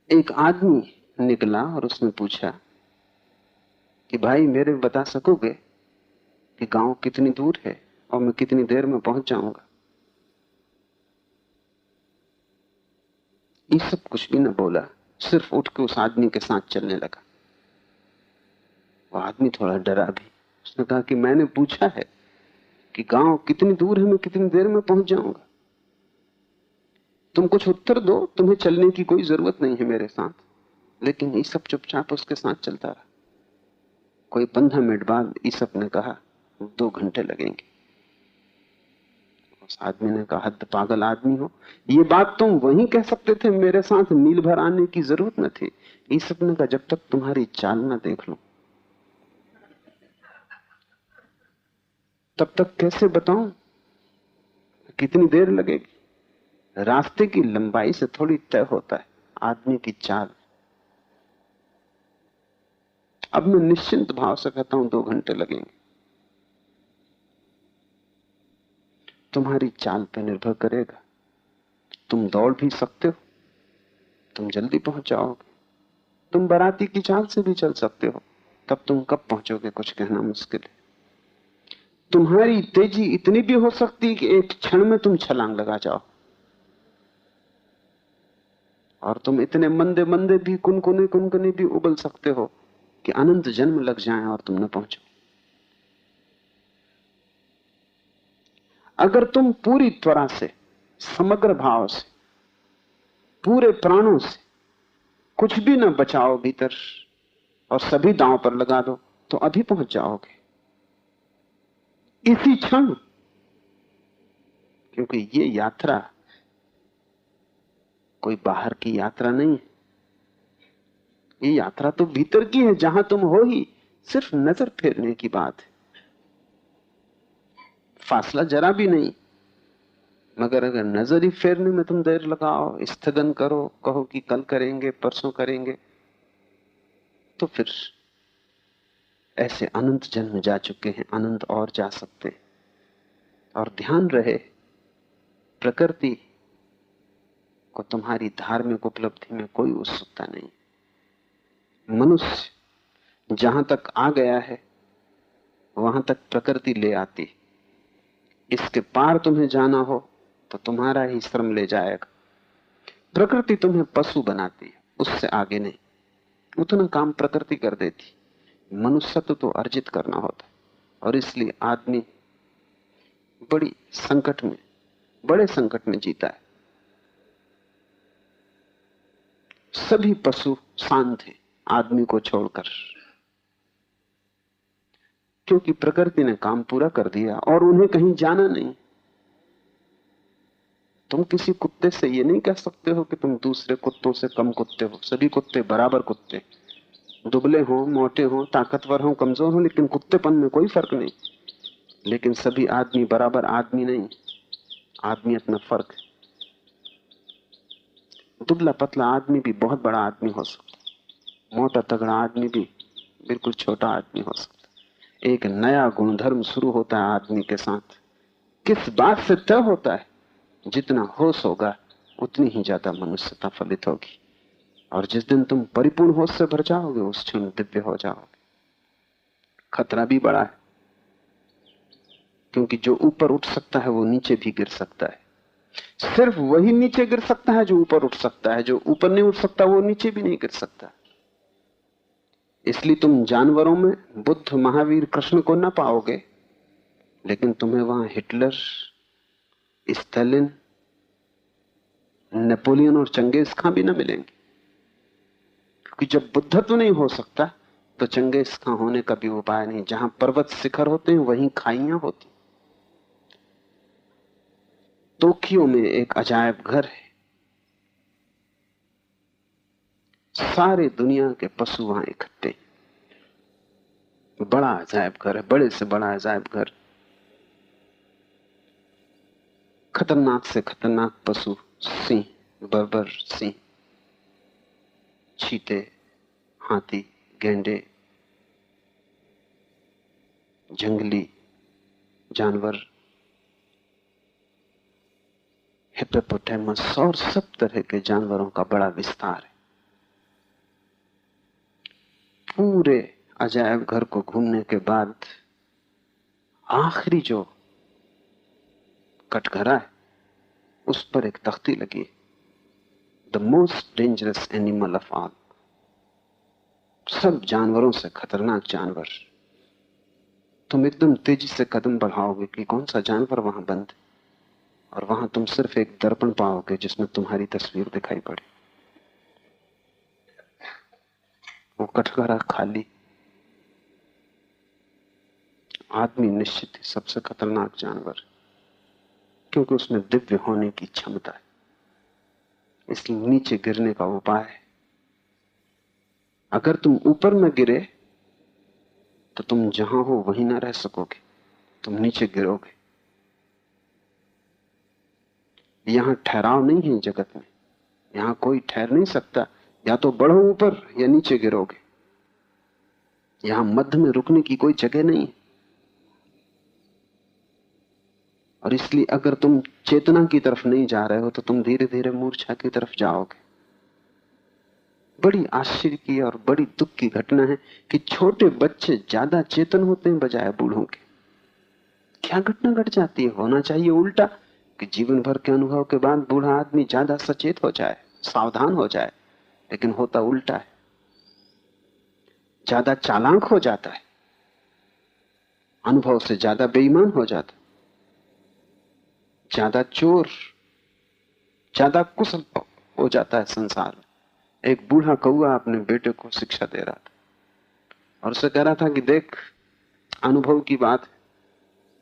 एक आदमी निकला और उसने पूछा कि भाई मेरे बता सकोगे कि गांव कितनी दूर है और मैं कितनी देर में पहुंच जाऊंगा। ये सब कुछ भी न बोला, सिर्फ उठ के उस आदमी के साथ चलने लगा। वो आदमी थोड़ा डरा भी। उसने कहा कि मैंने पूछा है कि गांव कितनी दूर है, मैं कितनी देर में पहुंच जाऊंगा। तुम कुछ उत्तर दो, तुम्हें चलने की कोई जरूरत नहीं है मेरे साथ। लेकिन ईसप चुपचाप उसके साथ चलता रहा। कोई 15 मिनट बाद ईसप ने कहा 2 घंटे लगेंगे। उस आदमी ने कहा, हद पागल आदमी हो, ये बात तुम वहीं कह सकते थे, मेरे साथ मील भर आने की जरूरत न थी। ईसुफ ने कहा, जब तक तुम्हारी चाल न देख लो तब तक कैसे बताऊं कितनी देर लगेगी। रास्ते की लंबाई से थोड़ी तय होता है आदमी की चाल। अब मैं निश्चिंत भाव से कहता हूं 2 घंटे लगेंगे। तुम्हारी चाल पर निर्भर करेगा। तुम दौड़ भी सकते हो, तुम जल्दी पहुंच जाओगे। तुम बाराती की चाल से भी चल सकते हो, तब तुम कब पहुंचोगे कुछ कहना मुश्किल है। तुम्हारी तेजी इतनी भी हो सकती है कि एक क्षण में तुम छलांग लगा जाओ, और तुम इतने मंदे मंदे भी कुनकुने कुनकुने भी उबल सकते हो कि अनंत जन्म लग जाएं और तुम न पहुंचो। अगर तुम पूरी त्वरा से, समग्र भाव से, पूरे प्राणों से कुछ भी न बचाओ भीतर और सभी दांव पर लगा दो, तो अभी पहुंच जाओगे इसी क्षण। क्योंकि ये यात्रा कोई बाहर की यात्रा नहीं है, ये यात्रा तो भीतर की है, जहां तुम हो ही सिर्फ नजर फेरने की बात है। फासला जरा भी नहीं, मगर अगर नजर ही फेरने में तुम देर लगाओ, स्थगन करो, कहो कि कल करेंगे, परसों करेंगे, तो फिर ऐसे अनंत जन्म जा चुके हैं, अनंत और जा सकते हैं। और ध्यान रहे, प्रकृति को तुम्हारी धार्मिक उपलब्धि में कोई उत्सुकता नहीं। मनुष्य जहां तक आ गया है वहां तक प्रकृति ले आती। इसके पार तुम्हें जाना हो तो तुम्हारा ही श्रम ले जाएगा। प्रकृति तुम्हें पशु बनाती है, उससे आगे नहीं। उतना काम प्रकृति कर देती, मनुष्यत्व तो अर्जित करना होता। और इसलिए आदमी बड़े संकट में जीता है। सभी पशु शांत हैं आदमी को छोड़कर, क्योंकि प्रकृति ने काम पूरा कर दिया और उन्हें कहीं जाना नहीं। तुम किसी कुत्ते से ये नहीं कह सकते हो कि तुम दूसरे कुत्तों से कम कुत्ते हो। सभी कुत्ते बराबर कुत्ते, दुबले हो, मोटे हो, ताकतवर हो, कमजोर हो, लेकिन कुत्तेपन में कोई फर्क नहीं। लेकिन सभी आदमी बराबर आदमी नहीं, आदमियत में फर्क है। दुबला पतला आदमी भी बहुत बड़ा आदमी हो सकता, मोटा तगड़ा आदमी भी बिल्कुल छोटा आदमी हो सकता। एक नया गुणधर्म शुरू होता है आदमी के साथ। किस बात से तय होता है? जितना होश होगा उतनी ही ज्यादा मनुष्यता फलित होगी। और जिस दिन तुम परिपूर्ण होश से भर जाओगे उस क्षण दिव्य हो जाओगे। खतरा भी बड़ा है, क्योंकि जो ऊपर उठ सकता है वो नीचे भी गिर सकता है। सिर्फ वही नीचे गिर सकता है जो ऊपर उठ सकता है। जो ऊपर नहीं उठ सकता वो नीचे भी नहीं गिर सकता। इसलिए तुम जानवरों में बुद्ध, महावीर, कृष्ण को ना पाओगे, लेकिन तुम्हें वहां हिटलर, स्टालिन, नेपोलियन और चंगेज खां भी ना मिलेंगे। क्योंकि जब बुद्धत्व नहीं हो सकता तो चंगेज खां होने का भी उपाय नहीं। जहां पर्वत शिखर होते हैं वहीं खाइयां होती। टोक्यो में एक अजायब घर है, सारे दुनिया के पशु वहां इकट्ठे। बड़ा अजायब घर है, बड़े से बड़ा अजायब घर। खतरनाक से खतरनाक पशु, सिंह, बर्बर सिंह, चीते, हाथी, गैंडे, जंगली जानवर, हिप्पोपोटामस और सब तरह के जानवरों का बड़ा विस्तार है। पूरे अजायब घर को घूमने के बाद आखिरी जो कटघरा है उस पर एक तख्ती लगी है, the most dangerous animal of all. सब जानवरों से खतरनाक जानवर। तुम एकदम तेजी से कदम बढ़ाओगे कि कौन सा जानवर वहां बंद है, और वहां तुम सिर्फ एक दर्पण पाओगे जिसमें तुम्हारी तस्वीर दिखाई पड़े। वो कटघरा खाली, आदमी निश्चित ही सबसे खतरनाक जानवर, क्योंकि उसमें दिव्य होने की क्षमता है। इसलिए नीचे गिरने का उपाय है, अगर तुम ऊपर न गिरे तो तुम जहां हो वहीं ना रह सकोगे, तुम नीचे गिरोगे। यहां ठहराव नहीं है जगत में, यहां कोई ठहर नहीं सकता, या तो बढ़ो ऊपर या नीचे गिरोगे। यहां मध्य में रुकने की कोई जगह नहीं है। और इसलिए अगर तुम चेतना की तरफ नहीं जा रहे हो तो तुम धीरे धीरे मूर्छा की तरफ जाओगे। बड़ी आश्चर्य की और बड़ी दुख की घटना है कि छोटे बच्चे ज्यादा चेतन होते हैं बजाय बूढ़ों के। क्या घटना घट जाती है? होना चाहिए उल्टा, कि जीवन भर के अनुभव के बाद बूढ़ा आदमी ज्यादा सचेत हो जाए, सावधान हो जाए, लेकिन होता उल्टा है। ज्यादा चालाक हो जाता है, अनुभव से ज्यादा बेईमान हो जाता, ज्यादा चोर, ज्यादा कुशल हो जाता है संसार में। एक बूढ़ा कौआ अपने बेटे को शिक्षा दे रहा था और उसे कह रहा था कि देख, अनुभव की बात है,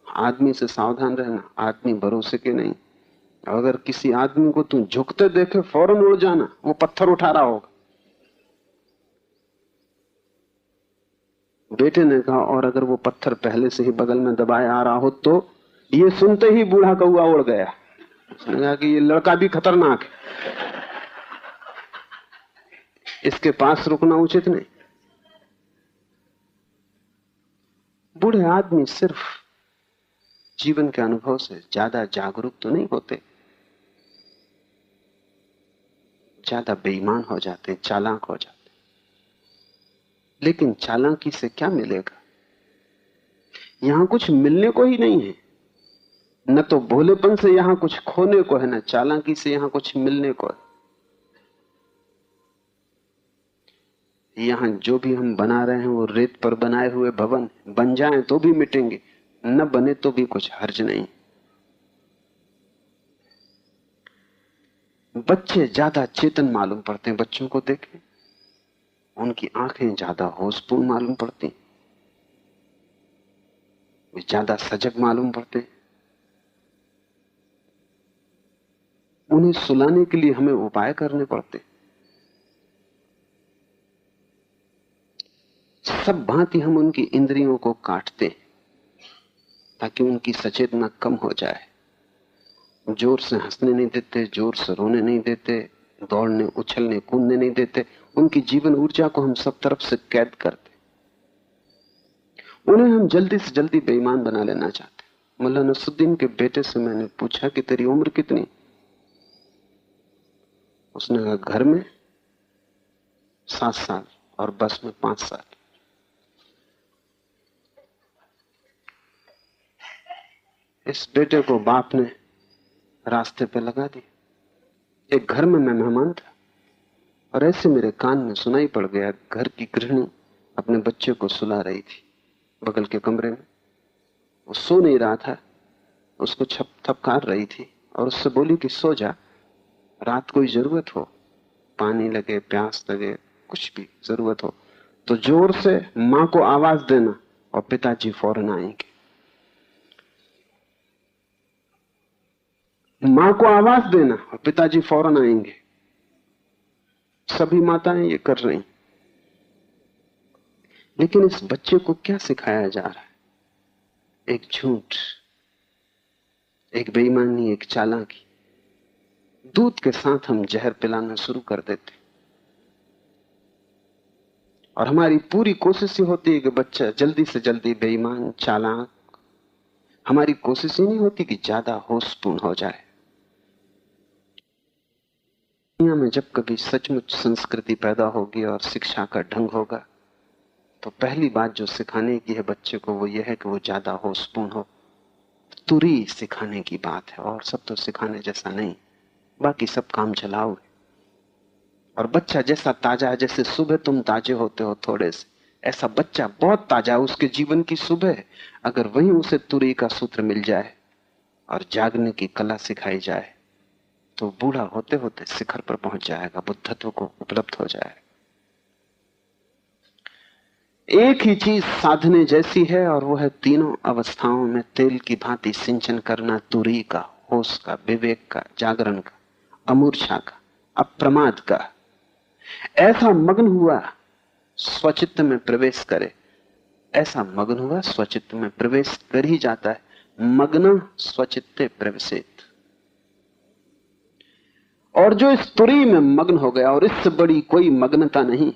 आदमी से सावधान रहना, आदमी भरोसे के नहीं। अगर किसी आदमी को तू झुकते देखे फौरन उड़ जाना, वो पत्थर उठा रहा होगा। बेटे ने कहा, और अगर वो पत्थर पहले से ही बगल में दबाए आ रहा हो तो? ये सुनते ही बूढ़ा कौआ उड़ गया। उसने कहा कि ये लड़का भी खतरनाक है, इसके पास रुकना उचित नहीं। बूढ़े आदमी सिर्फ जीवन के अनुभव से ज्यादा जागरूक तो नहीं होते, ज्यादा बेईमान हो जाते, चालाक हो जाते। लेकिन चालाकी से क्या मिलेगा? यहां कुछ मिलने को ही नहीं है। न तो भोलेपन से यहां कुछ खोने को है, न चालाकी से यहां कुछ मिलने को है। यहां जो भी हम बना रहे हैं वो रेत पर बनाए हुए भवन, बन जाएं तो भी मिटेंगे, न बने तो भी कुछ हर्ज नहीं। बच्चे ज्यादा चेतन मालूम पड़ते हैं। बच्चों को देखें, उनकी आंखें ज्यादा होशपूर्ण मालूम पड़ती, वे ज्यादा सजग मालूम पड़ते। उन्हें सुलाने के लिए हमें उपाय करने पड़ते। सब भांति हम उनकी इंद्रियों को काटते ताकि उनकी सचेतना कम हो जाए। जोर से हंसने नहीं देते, जोर से रोने नहीं देते, दौड़ने उछलने कूदने नहीं देते। उनकी जीवन ऊर्जा को हम सब तरफ से कैद करते। उन्हें हम जल्दी से जल्दी बेईमान बना लेना चाहते। मुल्ला नसरुद्दीन के बेटे से मैंने पूछा कि तेरी उम्र कितनी? उसने कहा घर में 7 साल और बस में 5 साल। इस बेटे को बाप ने रास्ते पे लगा दिया। एक घर में मैं मेहमान था और ऐसे मेरे कान में सुनाई पड़ गया, घर की गृहिणी अपने बच्चे को सुला रही थी बगल के कमरे में। वो सो नहीं रहा था, उसको थपथपकार रही थी और उससे बोली कि सो जा, रात कोई जरूरत हो, पानी लगे, प्यास लगे, कुछ भी जरूरत हो तो जोर से मां को आवाज देना और पिताजी फौरन आएंगे। मां को आवाज देना और पिताजी फौरन आएंगे। सभी माताएं ये कर रही, लेकिन इस बच्चे को क्या सिखाया जा रहा है? एक झूठ, एक बेईमानी, एक चालाकी। दूध के साथ हम जहर पिलाना शुरू कर देते और हमारी पूरी कोशिश ये होती है कि बच्चा जल्दी से जल्दी बेईमान, चालाक। हमारी कोशिश ये नहीं होती कि ज्यादा होशपूर्ण हो जाए। दुनिया में जब कभी सचमुच संस्कृति पैदा होगी और शिक्षा का ढंग होगा तो पहली बात जो सिखाने की है बच्चे को वो ये है कि वो ज्यादा होशपूर्ण हो। तुरी सिखाने की बात है और सब तो सिखाने जैसा नहीं, बाकी सब काम चलाओ है। और बच्चा जैसा ताजा है, जैसे सुबह तुम ताजे होते हो थोड़े से, ऐसा बच्चा बहुत ताजा है, उसके जीवन की सुबह है। अगर वहीं उसे तुरी का सूत्र मिल जाए और जागने की कला सिखाई जाए तो बूढ़ा होते होते शिखर पर पहुंच जाएगा, बुद्धत्व को उपलब्ध हो जाएगा। एक ही चीज साधने जैसी है और वो है तीनों अवस्थाओं में तेल की भांति सिंचन करना, तुरी का, होश का, विवेक का, जागरण का, अमूर्छा का, अप्रमाद का। ऐसा मग्न हुआ स्वचित्त में प्रवेश करे, ऐसा मग्न हुआ स्वचित्त में प्रवेश कर ही जाता है। मग्न स्वचित्ते प्रवेशित। और जो इस तुरी में मग्न हो गया, और इससे बड़ी कोई मग्नता नहीं,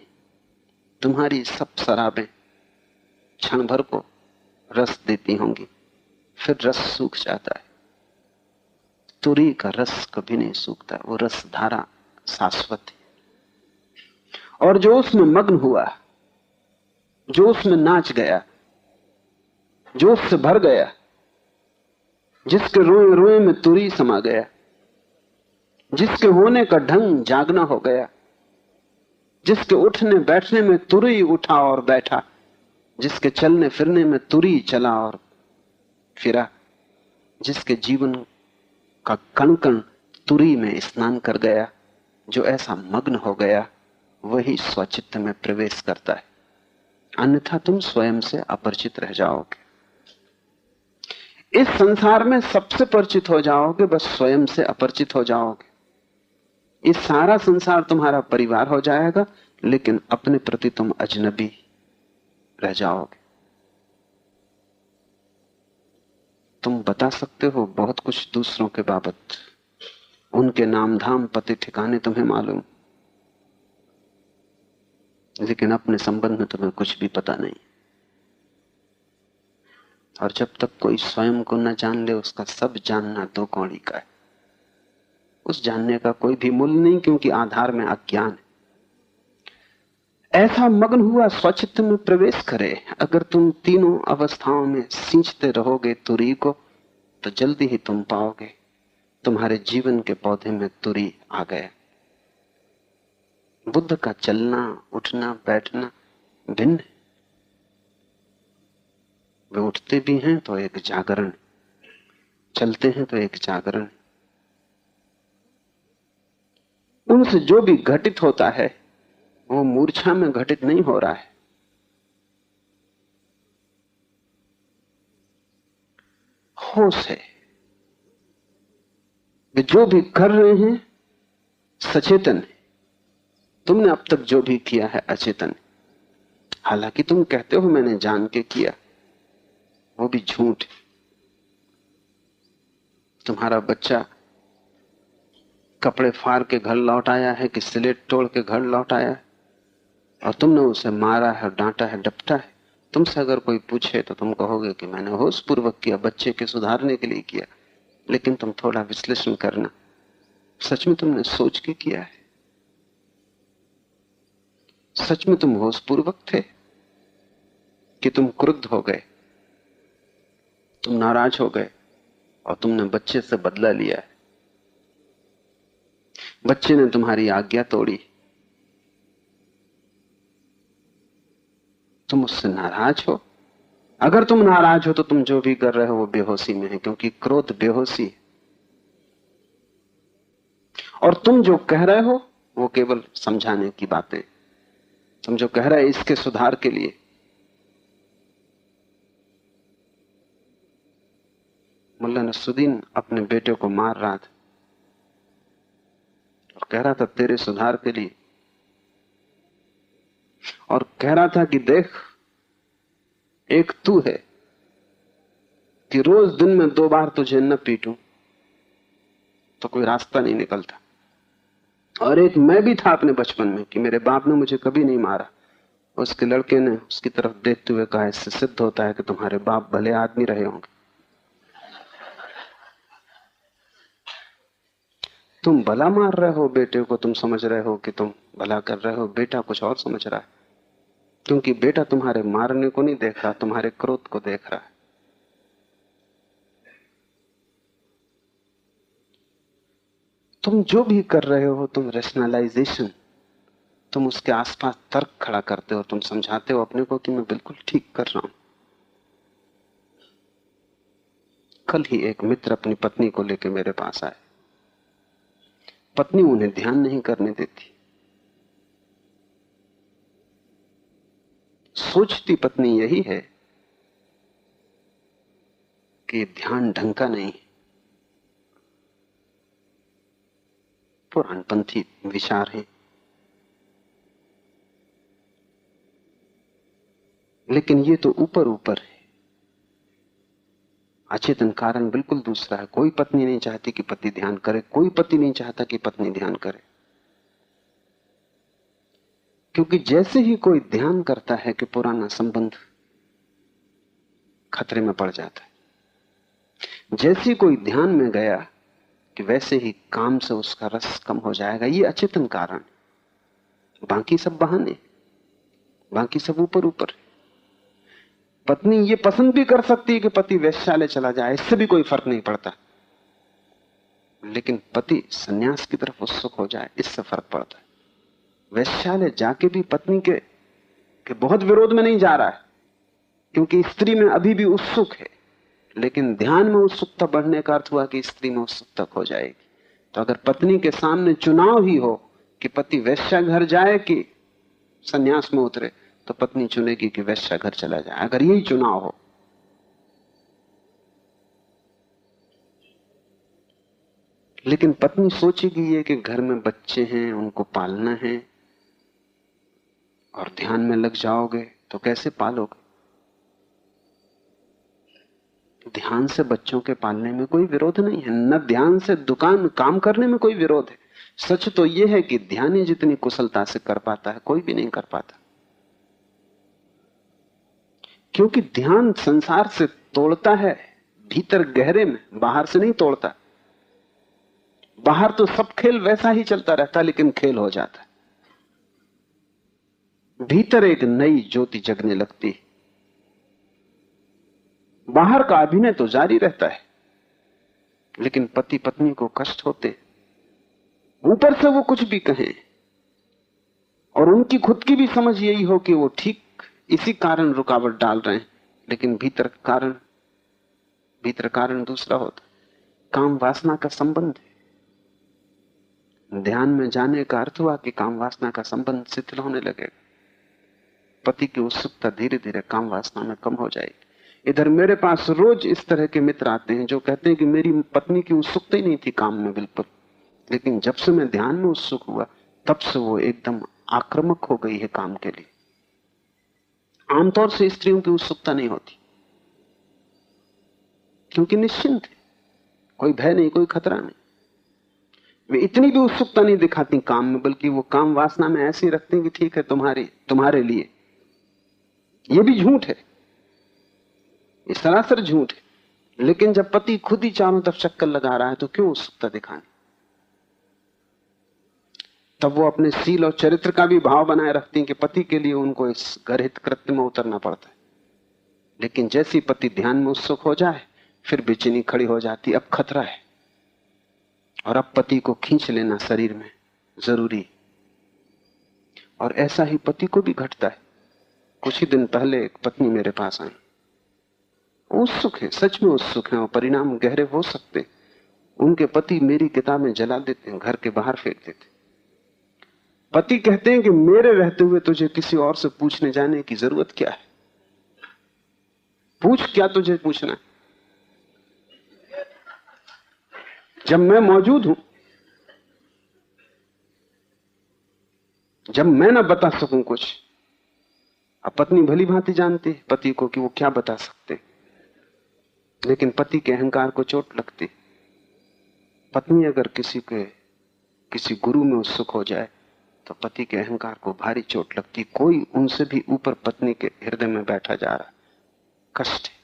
तुम्हारी सब शराबें क्षण भर को रस देती होंगी, फिर रस सूख जाता है। तुरी का रस कभी नहीं सूखता, वो रस धारा शाश्वत है। और जो उसमें मग्न हुआ, जो उसमें नाच गया, जो उससे भर गया, जिसके रोए रोए में तुरी समा गया, जिसके होने का ढंग जागना हो गया, जिसके उठने बैठने में तुरी उठा और बैठा, जिसके चलने फिरने में तुरी चला और फिरा, जिसके जीवन का कण कण तुरी में स्नान कर गया, जो ऐसा मग्न हो गया, वही स्वचित्त में प्रवेश करता है। अन्यथा तुम स्वयं से अपरिचित रह जाओगे। इस संसार में सबसे परिचित हो जाओगे, बस स्वयं से अपरिचित हो जाओगे। इस सारा संसार तुम्हारा परिवार हो जाएगा, लेकिन अपने प्रति तुम अजनबी रह जाओगे। तुम बता सकते हो बहुत कुछ दूसरों के बाबत, उनके नाम धाम पते ठिकाने तुम्हें मालूम, लेकिन अपने संबंध में तुम्हें कुछ भी पता नहीं। और जब तक कोई स्वयं को न जान ले, उसका सब जानना दो कौड़ी का है। उस जानने का कोई भी मूल्य नहीं, क्योंकि आधार में अज्ञान है। ऐसा मग्न हुआ स्वचित्त में प्रवेश करे। अगर तुम तीनों अवस्थाओं में सींचते रहोगे तुरी को, तो जल्दी ही तुम पाओगे तुम्हारे जीवन के पौधे में तुरी आ गया। बुद्ध का चलना, उठना, बैठना भिन्न है। वे उठते भी हैं तो एक जागरण, चलते हैं तो एक जागरण। उनसे जो भी घटित होता है वो मूर्छा में घटित नहीं हो रहा है, होश है। वे जो भी कर रहे हैं सचेतन है। तुमने अब तक जो भी किया है अचेतन है। हालांकि तुम कहते हो मैंने जान के किया, वो भी झूठ है। तुम्हारा बच्चा कपड़े फाड़ के घर लौट आया है कि स्लेट तोड़ के घर लौट आया है, और तुमने उसे मारा है, डांटा है, डपटा है। तुमसे अगर कोई पूछे तो तुम कहोगे कि मैंने होश पूर्वक किया, बच्चे के सुधारने के लिए किया। लेकिन तुम थोड़ा विश्लेषण करना, सच में तुमने सोच के किया है? सच में तुम होश पूर्वक थे कि तुम क्रुद्ध हो गए, तुम नाराज हो गए और तुमने बच्चे से बदला लिया है? बच्चे ने तुम्हारी आज्ञा तोड़ी, तुम उससे नाराज हो। अगर तुम नाराज हो तो तुम जो भी कर रहे हो वो बेहोशी में है, क्योंकि क्रोध बेहोशी है। और तुम जो कह रहे हो वो केवल समझाने की बातें। तुम जो कह रहे हो इसके सुधार के लिए। मुल्ला नसरुद्दीन अपने बेटे को मार रहा था और कह रहा था तेरे सुधार के लिए, और कह रहा था कि देख, एक तू है कि रोज दिन में 2 बार तुझे न पीटूं तो कोई रास्ता नहीं निकलता, और एक मैं भी था अपने बचपन में कि मेरे बाप ने मुझे कभी नहीं मारा। उसके लड़के ने उसकी तरफ देखते हुए कहा, इससे सिद्ध होता है कि तुम्हारे बाप भले आदमी रहे होंगे। तुम भला मार रहे हो बेटे को, तुम समझ रहे हो कि तुम भला कर रहे हो, बेटा कुछ और समझ रहा है। क्योंकि बेटा तुम्हारे मारने को नहीं देख रहा, तुम्हारे क्रोध को देख रहा है। तुम जो भी कर रहे हो, तुम रैशनलाइजेशन, तुम उसके आसपास तर्क खड़ा करते हो, तुम समझाते हो अपने को कि मैं बिल्कुल ठीक कर रहा हूं। कल ही एक मित्र अपनी पत्नी को लेकर मेरे पास आए। पत्नी उन्हें ध्यान नहीं करने देती, सोचती पत्नी यही है कि ध्यान ढंग का नहीं, पुराणपंथी विचार है। लेकिन ये तो ऊपर ऊपर है, अचेतन कारण बिल्कुल दूसरा है। कोई पत्नी नहीं चाहती कि पति ध्यान करे, कोई पति नहीं चाहता कि पत्नी ध्यान करे। क्योंकि जैसे ही कोई ध्यान करता है कि पुराना संबंध खतरे में पड़ जाता है। जैसे कोई ध्यान में गया कि वैसे ही काम से उसका रस कम हो जाएगा। ये अचेतन कारण, बाकी सब बहाने, बाकी सब ऊपर ऊपर। पत्नी ये पसंद भी कर सकती है कि पति वैश्यालय चला जाए, इससे भी कोई फर्क नहीं पड़ता। लेकिन पति सन्यास की तरफ उत्सुक हो जाए, इससे फर्क पड़ता है। वैश्यालय जाके भी पत्नी के बहुत विरोध में नहीं जा रहा है, क्योंकि स्त्री में अभी भी उत्सुक है। लेकिन ध्यान में उत्सुकता बढ़ने का अर्थ हुआ कि स्त्री में उत्सुकता खो जाएगी। तो अगर पत्नी के सामने चुनाव ही हो कि पति वैश्या घर जाए कि सन्यास में उतरे, तो पत्नी चुनेगी कि वैश्या घर चला जाए। अगर यही चुनाव हो, लेकिन पत्नी सोचेगी ये कि घर में बच्चे हैं, उनको पालना है, और ध्यान में लग जाओगे तो कैसे पालोगे। ध्यान से बच्चों के पालने में कोई विरोध नहीं है, न ध्यान से दुकान काम करने में कोई विरोध है। सच तो यह है कि ध्यान ही जितनी कुशलता से कर पाता है, कोई भी नहीं कर पाता। क्योंकि ध्यान संसार से तोड़ता है भीतर गहरे में, बाहर से नहीं तोड़ता। बाहर तो सब खेल वैसा ही चलता रहता, लेकिन खेल हो जाता है। भीतर एक नई ज्योति जगने लगती है। बाहर का अभिनय तो जारी रहता है, लेकिन पति पत्नी को कष्ट होते, ऊपर से वो कुछ भी कहें, और उनकी खुद की भी समझ यही हो कि वो ठीक इसी कारण रुकावट डाल रहे हैं, लेकिन भीतर कारण दूसरा होता। काम वासना का संबंध है। ध्यान में जाने का अर्थ हुआ कि काम वासना का संबंध शिथिल होने लगेगा। पति की उत्सुकता धीरे धीरे काम वासना में कम हो जाएगी। इधर मेरे पास रोज इस तरह के मित्र आते हैं जो कहते हैं कि मेरी पत्नी की उत्सुकता ही नहीं थी काम में बिल्कुल, लेकिन जब से मैं ध्यान में उत्सुक हुआ तब से वो एकदम आक्रामक हो गई है काम के लिए। आमतौर से स्त्रियों की उत्सुकता नहीं होती, क्योंकि निश्चिंत है, कोई भय नहीं, कोई खतरा नहीं। वे इतनी भी उत्सुकता नहीं दिखाती काम में, बल्कि वो काम वासना में ऐसे ही रखते हैं कि ठीक है तुम्हारे लिए। ये भी झूठ है, ये सरासर झूठ है। लेकिन जब पति खुद ही चारों तरफ चक्कर लगा रहा है तो क्यों उत्सुकता दिखानी। तब वो अपने सील और चरित्र का भी भाव बनाए रखती हैं कि पति के लिए उनको इस गर्हित कृत्य में उतरना पड़ता है। लेकिन जैसी पति ध्यान में उत्सुक हो जाए, फिर बेचैनी खड़ी हो जाती, अब खतरा है, और अब पति को खींच लेना शरीर में जरूरी। और ऐसा ही पति को भी घटता है। कुछ ही दिन पहले एक पत्नी मेरे पास आई, उत्सुक है, सच में उत्सुक है, और परिणाम गहरे हो सकते। उनके पति मेरी किताबें जला देते हैं, घर के बाहर फेंक देते। पति कहते हैं कि मेरे रहते हुए तुझे किसी और से पूछने जाने की जरूरत क्या है। पूछ, क्या तुझे पूछना है, जब मैं मौजूद हूं, जब मैं ना बता सकूं कुछ। अब पत्नी भली भांति जानती है पति को कि वो क्या बता सकते, लेकिन पति के अहंकार को चोट लगती। पत्नी अगर किसी गुरु में उत्सुक हो जाए तो पति के अहंकार को भारी चोट लगती। कोई उनसे भी ऊपर पत्नी के हृदय में बैठा जा रहा, कष्ट है।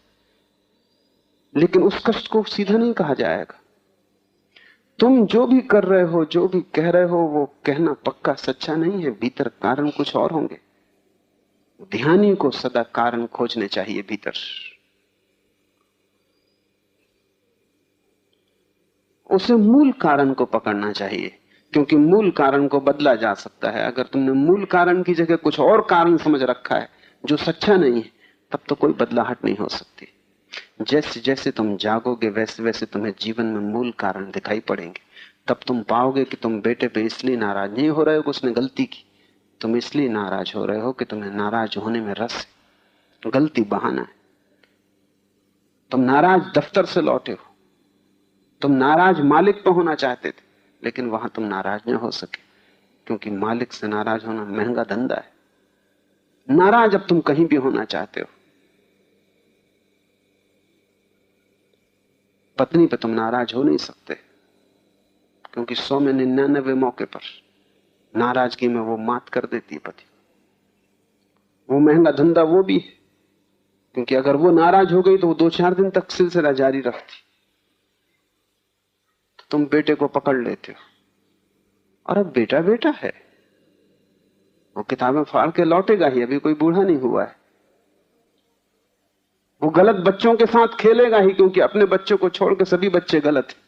लेकिन उस कष्ट को सीधा नहीं कहा जाएगा। तुम जो भी कर रहे हो, जो भी कह रहे हो, वो कहना पक्का सच्चा नहीं है, भीतर कारण कुछ और होंगे। ध्यानी को सदा कारण खोजने चाहिए भीतर। उसे मूल कारण को पकड़ना चाहिए, क्योंकि मूल कारण को बदला जा सकता है। अगर तुमने मूल कारण की जगह कुछ और कारण समझ रखा है जो सच्चा नहीं है, तब तो कोई बदलाहट नहीं हो सकती। जैसे जैसे तुम जागोगे वैसे वैसे तुम्हें जीवन में मूल कारण दिखाई पड़ेंगे। तब तुम पाओगे कि तुम बेटे पे इसलिए नाराज नहीं हो रहे हो कि उसने गलती की, तुम इसलिए नाराज हो रहे हो कि तुम्हें नाराज होने में रस है। गलती बहाना है। तुम नाराज दफ्तर से लौटे हो, तुम नाराज मालिक पर होना चाहते थे, लेकिन वहां तुम नाराज न हो सके, क्योंकि मालिक से नाराज होना महंगा धंधा है। नाराज अब तुम कहीं भी होना चाहते हो। पत्नी पे तुम नाराज हो नहीं सकते, क्योंकि 100 में 99 मौके पर नाराजगी में वो मात कर देती है पति। वो महंगा धंधा वो भी है, क्योंकि अगर वो नाराज हो गई तो वो 2-4 दिन तक सिलसिला जारी रखती। तो तुम बेटे को पकड़ लेते हो, और अब बेटा बेटा है, वो किताबें फाड़ के लौटेगा ही, अभी कोई बूढ़ा नहीं हुआ है। वो गलत बच्चों के साथ खेलेगा ही, क्योंकि अपने बच्चों को छोड़ के सभी बच्चे गलत हैं।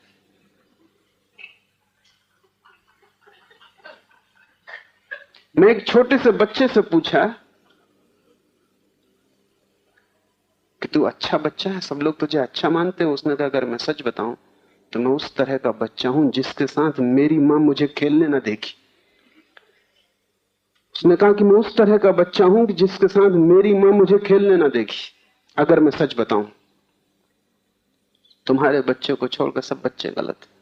मैं एक छोटे से बच्चे से पूछा कि तू अच्छा बच्चा है, सब लोग तुझे अच्छा मानते हैं। उसने कहा अगर मैं सच बताऊं तो मैं उस तरह का बच्चा हूं जिसके साथ मेरी मां मुझे खेलने ना देखी। उसने कहा कि मैं उस तरह का बच्चा हूं कि जिसके साथ मेरी मां मुझे खेलने ना देखी। अगर मैं सच बताऊं, तुम्हारे बच्चे को छोड़कर सब बच्चे गलत हैं।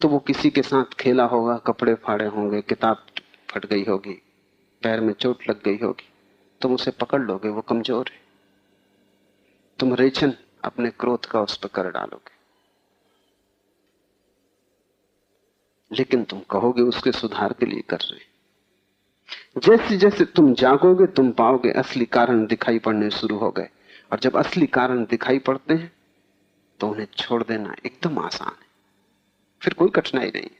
तो वो किसी के साथ खेला होगा, कपड़े फाड़े होंगे, किताब फट गई होगी, पैर में चोट लग गई होगी, तुम उसे पकड़ लोगे, वो कमजोर है। तुम रेचन अपने क्रोध का उस पर कर डालोगे, लेकिन तुम कहोगे उसके सुधार के लिए कर रहे। जैसे जैसे तुम जागोगे तुम पाओगे असली कारण दिखाई पड़ने शुरू हो गए, और जब असली कारण दिखाई पड़ते हैं तो उन्हें छोड़ देना एकदम आसान है, फिर कोई कठिनाई नहीं।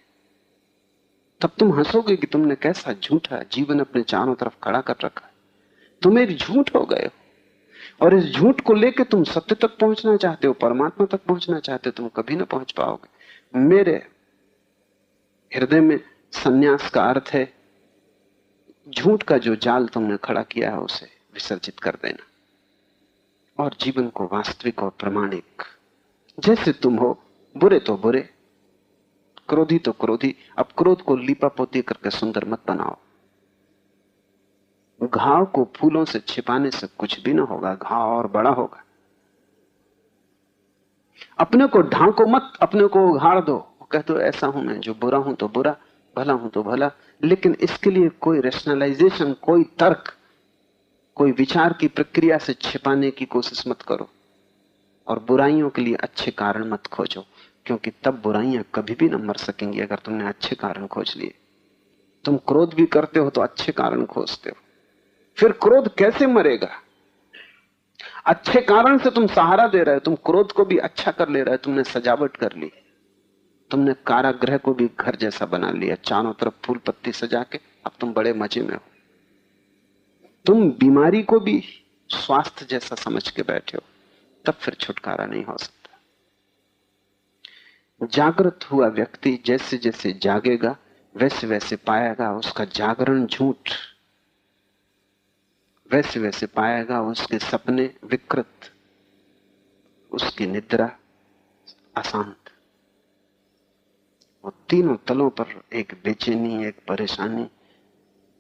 तब तुम हंसोगे कि तुमने कैसा झूठा जीवन अपने चारों तरफ खड़ा कर रखा है। तुम एक झूठ हो गए हो, और इस झूठ को लेकर तुम सत्य तक पहुंचना चाहते हो, परमात्मा तक पहुंचना चाहते हो, तुम कभी ना पहुंच पाओगे। मेरे हृदय में सन्यास का अर्थ है झूठ का जो जाल तुमने खड़ा किया है उसे विसर्जित कर देना, और जीवन को वास्तविक और प्रामाणिक जैसे तुम हो, बुरे तो बुरे, क्रोधी तो क्रोधी। अब क्रोध को लीपा पोती करके सुंदर मत बनाओ। घाव को फूलों से छिपाने से कुछ भी ना होगा, घाव और बड़ा होगा। अपने को ढांको मत, अपने को उघाड़ दो, कह दो ऐसा हूं मैं, जो बुरा हूं तो बुरा, भला हूं तो भला। लेकिन इसके लिए कोई रैशनलाइजेशन, कोई तर्क, कोई विचार की प्रक्रिया से छिपाने की कोशिश मत करो, और बुराइयों के लिए अच्छे कारण मत खोजो, क्योंकि तब बुराइयां कभी भी न मर सकेंगी अगर तुमने अच्छे कारण खोज लिए। तुम क्रोध भी करते हो तो अच्छे कारण खोजते हो, फिर क्रोध कैसे मरेगा? अच्छे कारण से तुम सहारा दे रहे हो, तुम क्रोध को भी अच्छा कर ले रहे हो। तुमने सजावट कर ली, तुमने कारागृह को भी घर जैसा बना लिया, चारों तरफ फूल पत्ती सजा के। अब तुम बड़े मजे में हो। तुम बीमारी को भी स्वास्थ्य जैसा समझ के बैठे हो, तब फिर छुटकारा नहीं हो सकता। जागृत हुआ व्यक्ति जैसे जैसे जागेगा वैसे वैसे पाएगा उसका जागरण झूठ, वैसे वैसे पाएगा उसके सपने विकृत, उसकी निद्रा अशांत। वो तीनों तलों पर एक बेचैनी, एक परेशानी,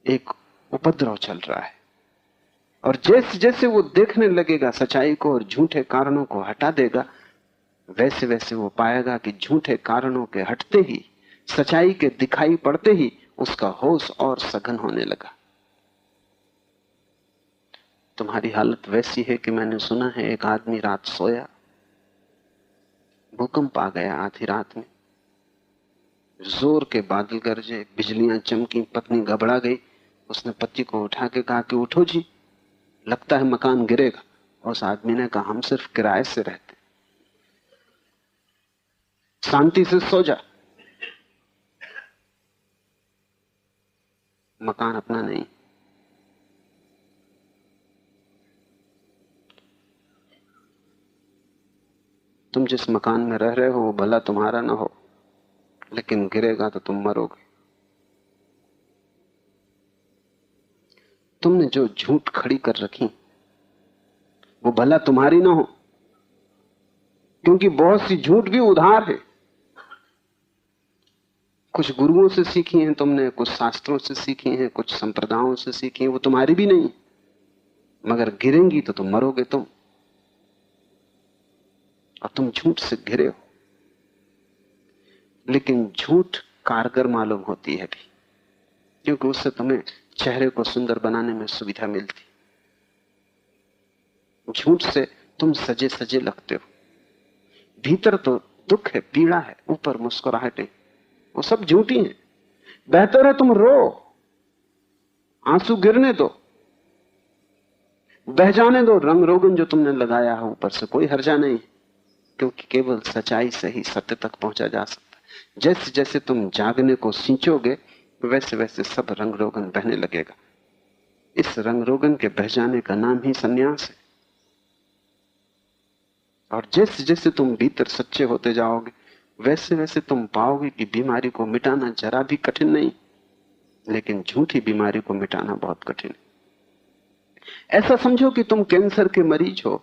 एक उपद्रव चल रहा है। और जैसे जैसे वो देखने लगेगा सच्चाई को और झूठे कारणों को हटा देगा, वैसे वैसे वो पाएगा कि झूठे कारणों के हटते ही, सच्चाई के दिखाई पड़ते ही उसका होश और सघन होने लगा। तुम्हारी हालत वैसी है कि मैंने सुना है एक आदमी रात सोया, भूकंप आ गया आधी रात में, जोर के बादल गरजे, बिजलियां चमकी, पत्नी घबरा गई। उसने पति को उठा के कहा कि उठो जी, लगता है मकान गिरेगा। उस आदमी ने कहा हम सिर्फ किराए से रहते, शांति से सो जा, मकान अपना नहीं। तुम जिस मकान में रह रहे हो वो भला तुम्हारा ना हो, लेकिन गिरेगा तो तुम मरोगे। तुमने जो झूठ खड़ी कर रखी वो भला तुम्हारी ना हो, क्योंकि बहुत सी झूठ भी उधार है। कुछ गुरुओं से सीखी हैं तुमने, कुछ शास्त्रों से सीखी हैं, कुछ संप्रदायों से सीखी हैं, वो तुम्हारी भी नहीं, मगर गिरेंगी तो तुम मरोगे तुम, और तुम झूठ से घिरे हो। लेकिन झूठ कारगर मालूम होती है भी, क्योंकि उससे तुम्हें चेहरे को सुंदर बनाने में सुविधा मिलती। झूठ से तुम सजे सजे लगते हो, भीतर तो दुख है, पीड़ा है, ऊपर मुस्कुराहटें, वो सब झूठी हैं। बेहतर है तुम रो, आंसू गिरने दो, बह जाने दो रंग रोगन जो तुमने लगाया है ऊपर से, कोई हर्जा नहीं, क्योंकि केवल सच्चाई से ही सत्य तक पहुंचा जा सकता है। जैसे जैसे तुम जागने को सींचोगे वैसे वैसे सब रंग रोगन बहने लगेगा। इस रंग रोगन के बह जाने का नाम ही संन्यास है। और जैसे जैसे तुम भीतर सच्चे होते जाओगे वैसे वैसे तुम पाओगे कि बीमारी को मिटाना जरा भी कठिन नहीं, लेकिन झूठी बीमारी को मिटाना बहुत कठिन है। ऐसा समझो कि तुम कैंसर के मरीज हो,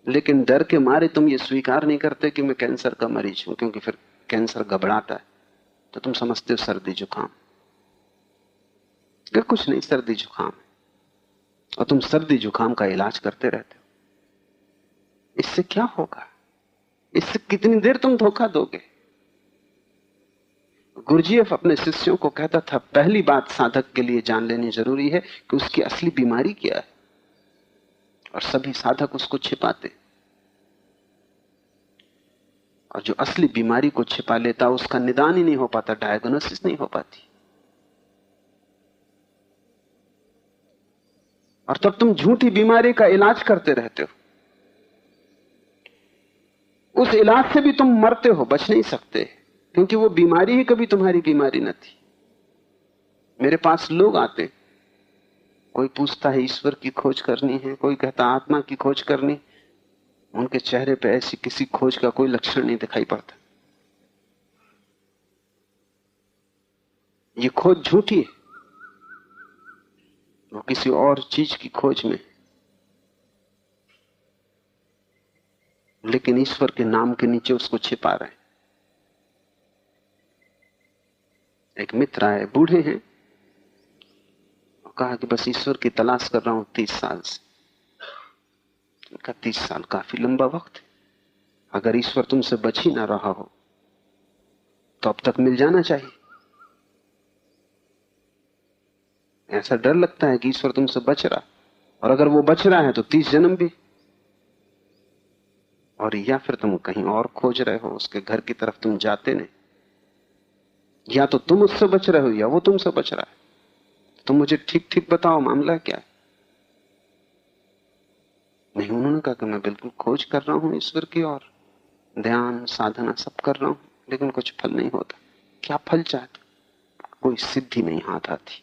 लेकिन डर के मारे तुम ये स्वीकार नहीं करते कि मैं कैंसर का मरीज हूं, क्योंकि फिर कैंसर घबराता है, तो तुम समझते हो सर्दी जुकाम। कि कुछ नहीं, सर्दी जुकाम है, और तुम सर्दी जुकाम का इलाज करते रहते हो। इससे क्या होगा? इससे कितनी देर तुम धोखा दोगे? गुरजीएफ अपने शिष्यों को कहता था, पहली बात साधक के लिए जान लेनी जरूरी है कि उसकी असली बीमारी क्या है, और सभी साधक उसको छिपाते। और जो असली बीमारी को छिपा लेता उसका निदान ही नहीं हो पाता, डायग्नोसिस नहीं हो पाती, और तब तुम झूठी बीमारी का इलाज करते रहते हो। उस इलाज से भी तुम मरते हो, बच नहीं सकते, क्योंकि वो बीमारी ही कभी तुम्हारी बीमारी न थी। मेरे पास लोग आते, कोई पूछता है ईश्वर की खोज करनी है, कोई कहता आत्मा की खोज करनी, उनके चेहरे पे ऐसी किसी खोज का कोई लक्षण नहीं दिखाई पड़ता। ये खोज झूठी है, वो किसी और चीज की खोज में, लेकिन ईश्वर के नाम के नीचे उसको छिपा रहे हैं। एक मित्र आए, बूढ़े हैं, कहा कि बस ईश्वर की तलाश कर रहा हूं 30 साल से। उनका 30 साल काफी लंबा वक्त है, अगर ईश्वर तुमसे बच ही ना रहा हो तो अब तक मिल जाना चाहिए। ऐसा डर लगता है कि ईश्वर तुमसे बच रहा, और अगर वो बच रहा है तो 30 जन्म भी, और या फिर तुम कहीं और खोज रहे हो, उसके घर की तरफ तुम जाते नहीं। या तो तुम उससे बच रहे हो या वो तुमसे बच रहा है। तुम मुझे ठीक ठीक बताओ मामला क्या है। नहीं, उन्होंने कहा कि मैं बिल्कुल खोज कर रहा हूं ईश्वर की, और ध्यान साधना सब कर रहा हूं, लेकिन कुछ फल नहीं होता। क्या फल चाहते? कोई सिद्धि नहीं हाथ आती।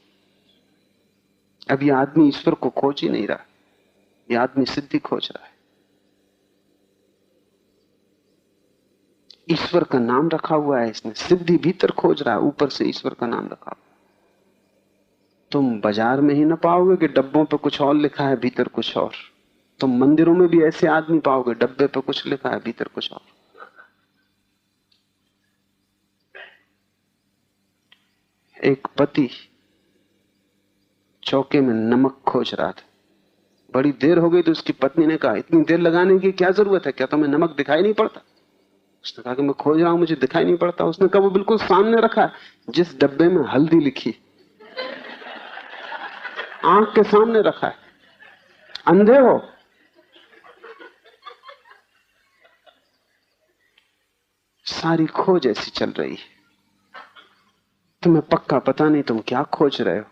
अब ये आदमी ईश्वर को खोज ही नहीं रहा, ये आदमी सिद्धि खोज रहा है। ईश्वर का नाम रखा हुआ है इसने, सिद्धि भीतर खोज रहा है, ऊपर से ईश्वर का नाम रखा हुआ। तुम बाजार में ही ना पाओगे कि डब्बों पे कुछ और लिखा है, भीतर कुछ और। तुम मंदिरों में भी ऐसे आदमी पाओगे, डब्बे पे कुछ लिखा है, भीतर कुछ और। एक पति चौके में नमक खोज रहा था, बड़ी देर हो गई तो उसकी पत्नी ने कहा, इतनी देर लगाने की क्या जरूरत है, क्या तुम्हें नमक दिखाई नहीं पड़ता? उसने कहा कि मैं खोज रहा हूं, मुझे दिखाई नहीं पड़ता। उसने कहा वो बिल्कुल सामने रखा है, जिस डब्बे में हल्दी लिखी, आंख के सामने रखा है। अंधे हो? सारी खोज ऐसी चल रही है, तुम्हें पक्का पता नहीं तुम क्या खोज रहे हो,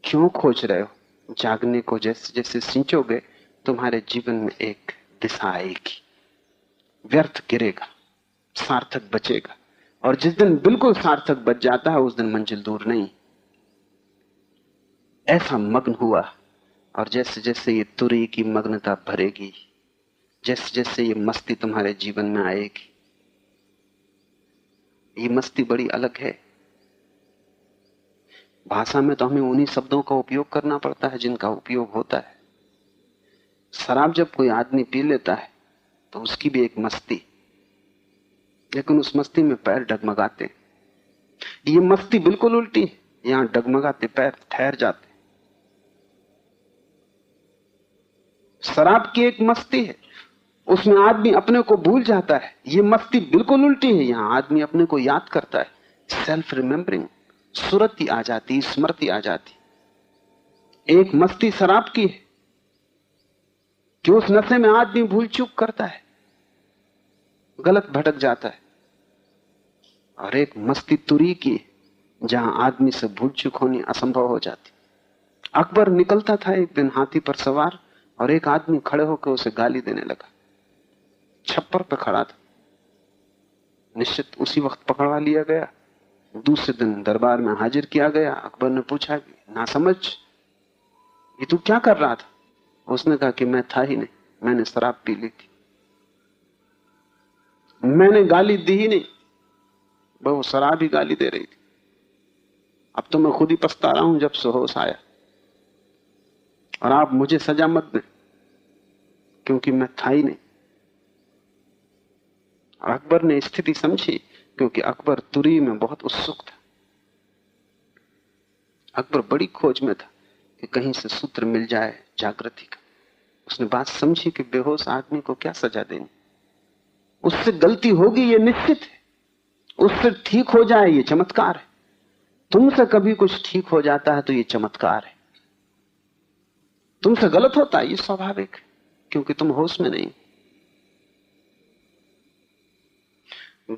क्यों खोज रहे हो। जागने को जैसे जैसे सींचोगे तुम्हारे जीवन में एक दिशा आएगी, व्यर्थ गिरेगा, सार्थक बचेगा। और जिस दिन बिल्कुल सार्थक बच जाता है उस दिन मंजिल दूर नहीं। ऐसा मग्न हुआ, और जैसे जैसे ये तुरी की मग्नता भरेगी, जैसे जैसे ये मस्ती तुम्हारे जीवन में आएगी, ये मस्ती बड़ी अलग है। भाषा में तो हमें उन्हीं शब्दों का उपयोग करना पड़ता है जिनका उपयोग होता है। शराब जब कोई आदमी पी लेता है तो उसकी भी एक मस्ती, लेकिन उस मस्ती में पैर डगमगाते। ये मस्ती बिल्कुल उल्टी है, यहां डगमगाते पैर ठहर जाते। शराब की एक मस्ती है, उसमें आदमी अपने को भूल जाता है। ये मस्ती बिल्कुल उल्टी है, यहां आदमी अपने को याद करता है। सेल्फ रिमेंबरिंग, सुरती आ जाती, स्मृति आ जाती। एक मस्ती शराब की है कि उस नशे में आदमी भूल चूक करता है, गलत भटक जाता है। और एक मस्ती तुरी की है, जहां आदमी से भूल चूक होनी असंभव हो जाती। अकबर निकलता था एक दिन हाथी पर सवार, और एक आदमी खड़े होकर उसे गाली देने लगा। छप्पर पे खड़ा था, निश्चित उसी वक्त पकड़वा लिया गया। दूसरे दिन दरबार में हाजिर किया गया। अकबर ने पूछा कि ना समझ, ये तू क्या कर रहा था? उसने कहा कि मैं था ही नहीं, मैंने शराब पी ली थी, मैंने गाली दी ही नहीं, वो शराब ही गाली दे रही थी। अब तो मैं खुद ही पछता रहा हूं जब से होश आया, और आप मुझे सजा मत दें क्योंकि मैं था ही नहीं। और अकबर ने स्थिति समझी, क्योंकि अकबर तुरी में बहुत उत्सुक था। अकबर बड़ी खोज में था कि कहीं से सूत्र मिल जाए जागृति का। उसने बात समझी कि बेहोश आदमी को क्या सजा देनी, उससे गलती होगी ये निश्चित है, उससे ठीक हो जाए ये चमत्कार है। तुमसे कभी कुछ ठीक हो जाता है तो ये चमत्कार है, तुमसे गलत होता है ये स्वाभाविक है, क्योंकि तुम होश में नहीं।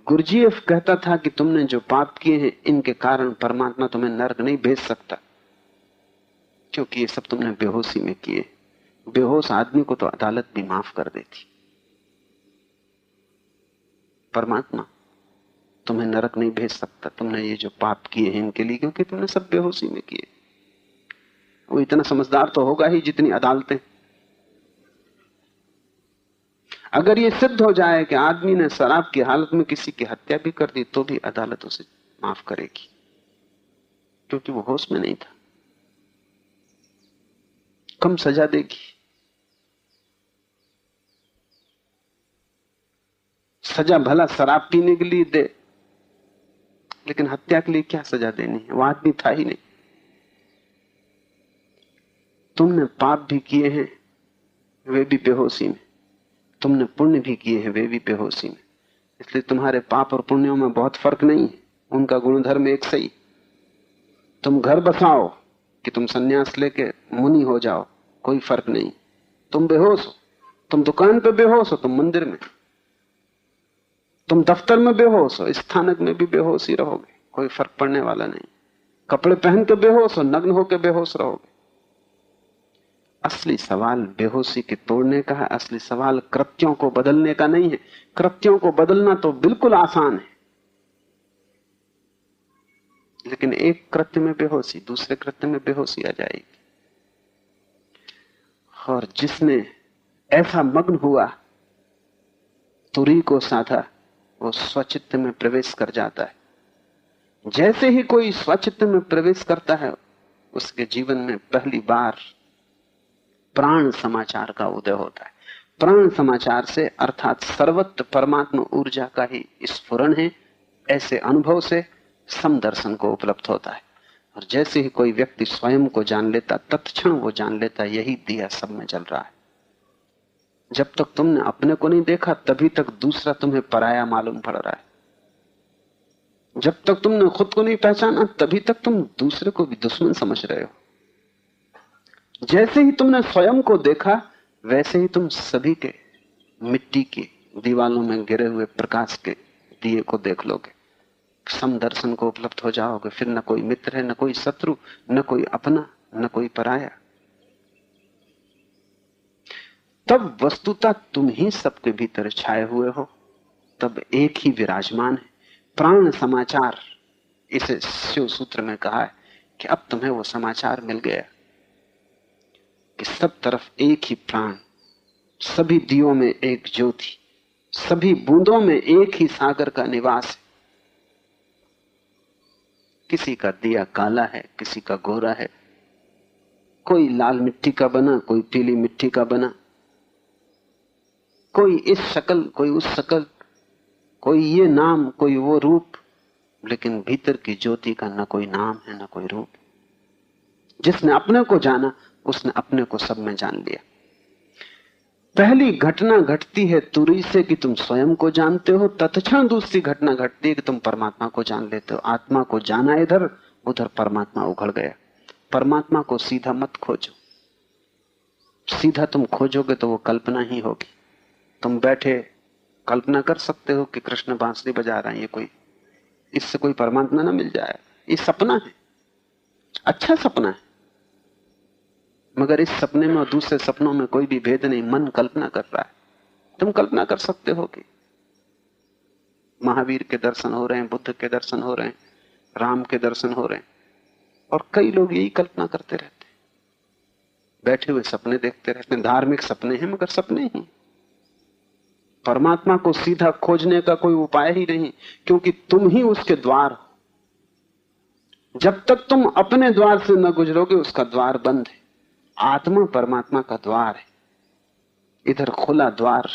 गुरजीएफ कहता था कि तुमने जो पाप किए हैं इनके कारण परमात्मा तुम्हें नरक नहीं भेज सकता, क्योंकि ये सब तुमने बेहोशी में किए। बेहोश आदमी को तो अदालत भी माफ कर देती। परमात्मा तुम्हें नरक नहीं भेज सकता, तुमने ये जो पाप किए हैं इनके लिए, क्योंकि तुमने सब बेहोशी में किए। वो इतना समझदार तो होगा ही जितनी अदालतें। अगर ये सिद्ध हो जाए कि आदमी ने शराब की हालत में किसी की हत्या भी कर दी, तो भी अदालत उसे माफ करेगी, क्योंकि वो होश में नहीं था। कम सजा देगी। सजा भला शराब पीने के लिए दे, लेकिन हत्या के लिए क्या सजा देनी है? वो आदमी था ही नहीं। तुमने पाप भी किए हैं, वे भी बेहोशी में, तुमने पुण्य भी किए हैं, वे भी बेहोशी में। इसलिए तुम्हारे पाप और पुण्यों में बहुत फर्क नहीं है, उनका गुणधर्म एक सही। तुम घर बसाओ कि तुम सन्यास लेके मुनि हो जाओ, कोई फर्क नहीं। तुम बेहोश हो, तुम दुकान पे बेहोश हो, तुम मंदिर में, तुम दफ्तर में बेहोश हो, स्थानक में भी बेहोश ही रहोगे, कोई फर्क पड़ने वाला नहीं। कपड़े पहन के बेहोश हो, नग्न होकर बेहोश रहोगे। असली सवाल बेहोशी के तोड़ने का है, असली सवाल कृत्यों को बदलने का नहीं है। कृत्यों को बदलना तो बिल्कुल आसान है, लेकिन एक कृत्य में बेहोशी, दूसरे कृत्य में बेहोशी आ जाएगी। और जिसने ऐसा मग्न हुआ, तुरी को साधा, वो स्वचित्त में प्रवेश कर जाता है। जैसे ही कोई स्वचित्त में प्रवेश करता है, उसके जीवन में पहली बार प्राण समाचार का उदय होता है। प्राण समाचार से अर्थात सर्वत्र परमात्मा ऊर्जा का ही स्फुरण है। ऐसे अनुभव से समदर्शन को उपलब्ध होता है। और जैसे ही कोई व्यक्ति स्वयं को जान लेता, तत्क्षण वो जान लेता यही दिया सब में जल रहा है। जब तक तुमने अपने को नहीं देखा, तभी तक दूसरा तुम्हें पराया मालूम पड़ रहा है। जब तक तुमने खुद को नहीं पहचाना, तभी तक तुम दूसरे को भी दुश्मन समझ रहे हो। जैसे ही तुमने स्वयं को देखा, वैसे ही तुम सभी के मिट्टी की दीवालों में गिरे हुए प्रकाश के दिए को देख लोगे, समदर्शन को उपलब्ध हो जाओगे। फिर न कोई मित्र है, न कोई शत्रु, न कोई अपना, न कोई पराया। तब वस्तुतः तुम ही सबके भीतर छाए हुए हो, तब एक ही विराजमान है। प्राण समाचार, इसे शिव सूत्र में कहा है कि अब तुम्हें वो समाचार मिल गया कि सब तरफ एक ही प्राण, सभी दियों में एक ज्योति, सभी बूंदों में एक ही सागर का निवास है। किसी का दिया काला है, किसी का गोरा है, कोई लाल मिट्टी का बना, कोई पीली मिट्टी का बना, कोई इस शक्ल, कोई उस शक्ल, कोई ये नाम, कोई वो रूप, लेकिन भीतर की ज्योति का न कोई नाम है न कोई रूप। जिसने अपने को जाना उसने अपने को सब में जान लिया। पहली घटना घटती है तुरी से कि तुम स्वयं को जानते हो, तत्क्षण दूसरी घटना घटती है कि तुम परमात्मा को जान लेते हो। आत्मा को जाना इधर, उधर परमात्मा उघड़ गया। परमात्मा को सीधा मत खोजो, सीधा तुम खोजोगे तो वो कल्पना ही होगी। तुम बैठे कल्पना कर सकते हो कि कृष्ण बांसुरी बजा रहे हैं, ये कोई, इससे कोई परमात्मा ना मिल जाए। ये सपना है, अच्छा सपना है, मगर इस सपने में और दूसरे सपनों में कोई भी भेद नहीं। मन कल्पना कर रहा है। तुम कल्पना कर सकते हो कि महावीर के दर्शन हो रहे हैं, बुद्ध के दर्शन हो रहे हैं, राम के दर्शन हो रहे हैं, और कई लोग यही कल्पना करते रहते, बैठे हुए सपने देखते रहते हैं। धार्मिक सपने हैं मगर सपने ही। परमात्मा को सीधा खोजने का कोई उपाय ही नहीं, क्योंकि तुम ही उसके द्वार हो। जब तक तुम अपने द्वार से न गुजरोगे उसका द्वार बंद है। आत्मा परमात्मा का द्वार है। इधर खुला द्वार,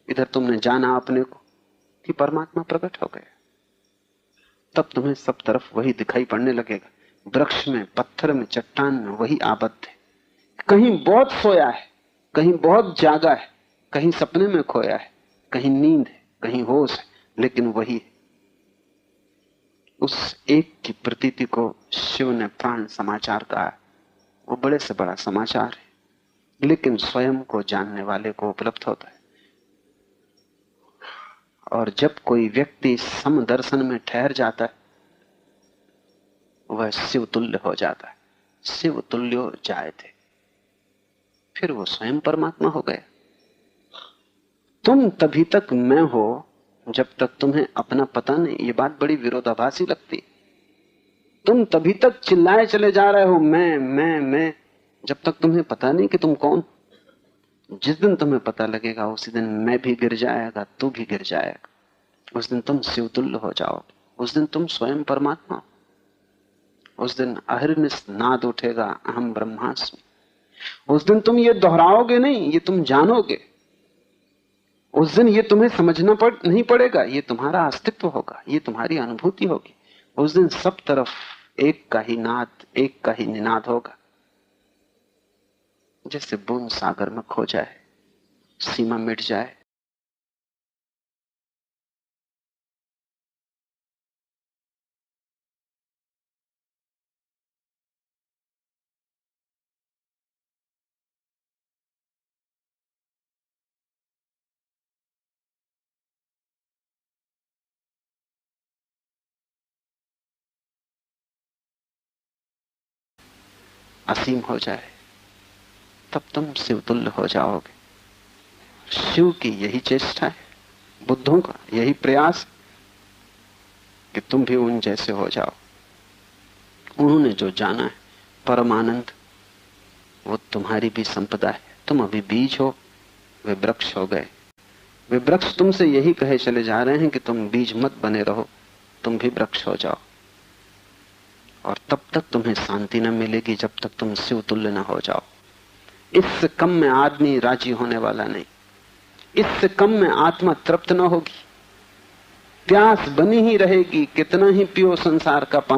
इधर तुमने जाना अपने को कि परमात्मा प्रकट हो गया, तब तुम्हें सब तरफ वही दिखाई पड़ने लगेगा। वृक्ष में, पत्थर में, चट्टान में वही आबद्ध है। कहीं बहुत सोया है, कहीं बहुत जागा है, कहीं सपने में खोया है, कहीं नींद है, कहीं होश है, लेकिन वही है। उस एक की प्रतीति को शिव ने प्राण समाचार कहा है। वो बड़े से बड़ा समाचार है, लेकिन स्वयं को जानने वाले को उपलब्ध होता है। और जब कोई व्यक्ति समदर्शन में ठहर जाता है वह शिव तुल्य हो जाता है। शिव तुल्यो जाए थे, फिर वो स्वयं परमात्मा हो गया। तुम तभी तक मैं हो जब तक तुम्हें अपना पता नहीं। ये बात बड़ी विरोधाभासी लगती। तुम तभी तक चिल्लाए चले जा रहे हो मैं, जब तक तुम्हें पता नहीं कि तुम कौन। जिस दिन तुम्हें पता लगेगा उसी दिन मैं भी गिर जाएगा, तू भी गिर जाएगा। उस दिन तुम शिवतुल्य हो जाओगे। उस दिन तुम स्वयं परमात्मा हो। उस दिन अहर्निश नाद उठेगा, अहम ब्रह्मास्मि। उस दिन तुम ये दोहराओगे नहीं, ये तुम जानोगे। उस दिन ये तुम्हें समझना नहीं पड़ेगा, ये तुम्हारा अस्तित्व होगा, ये तुम्हारी अनुभूति होगी। उस दिन सब तरफ एक का ही नाद, एक का ही निनाद होगा। जैसे बूंद सागर में खो जाए, सीमा मिट जाए, असीम हो जाए, तब तुम शिवतुल्य हो जाओगे। शिव की यही चेष्टा है, बुद्धों का यही प्रयास कि तुम भी उन जैसे हो जाओ। उन्होंने जो जाना है परमानंद, वो तुम्हारी भी संपदा है। तुम अभी बीज हो, वे वृक्ष हो गए। वे वृक्ष तुमसे यही कहे चले जा रहे हैं कि तुम बीज मत बने रहो, तुम भी वृक्ष हो जाओ। और तब तक तुम्हें शांति न मिलेगी जब तक तुम शिवतुल्य न हो जाओ। इससे कम में आदमी राजी होने वाला नहीं। इससे कम में आत्मा तृप्त न होगी, प्यास बनी ही रहेगी। कितना ही पियो संसार का पानी।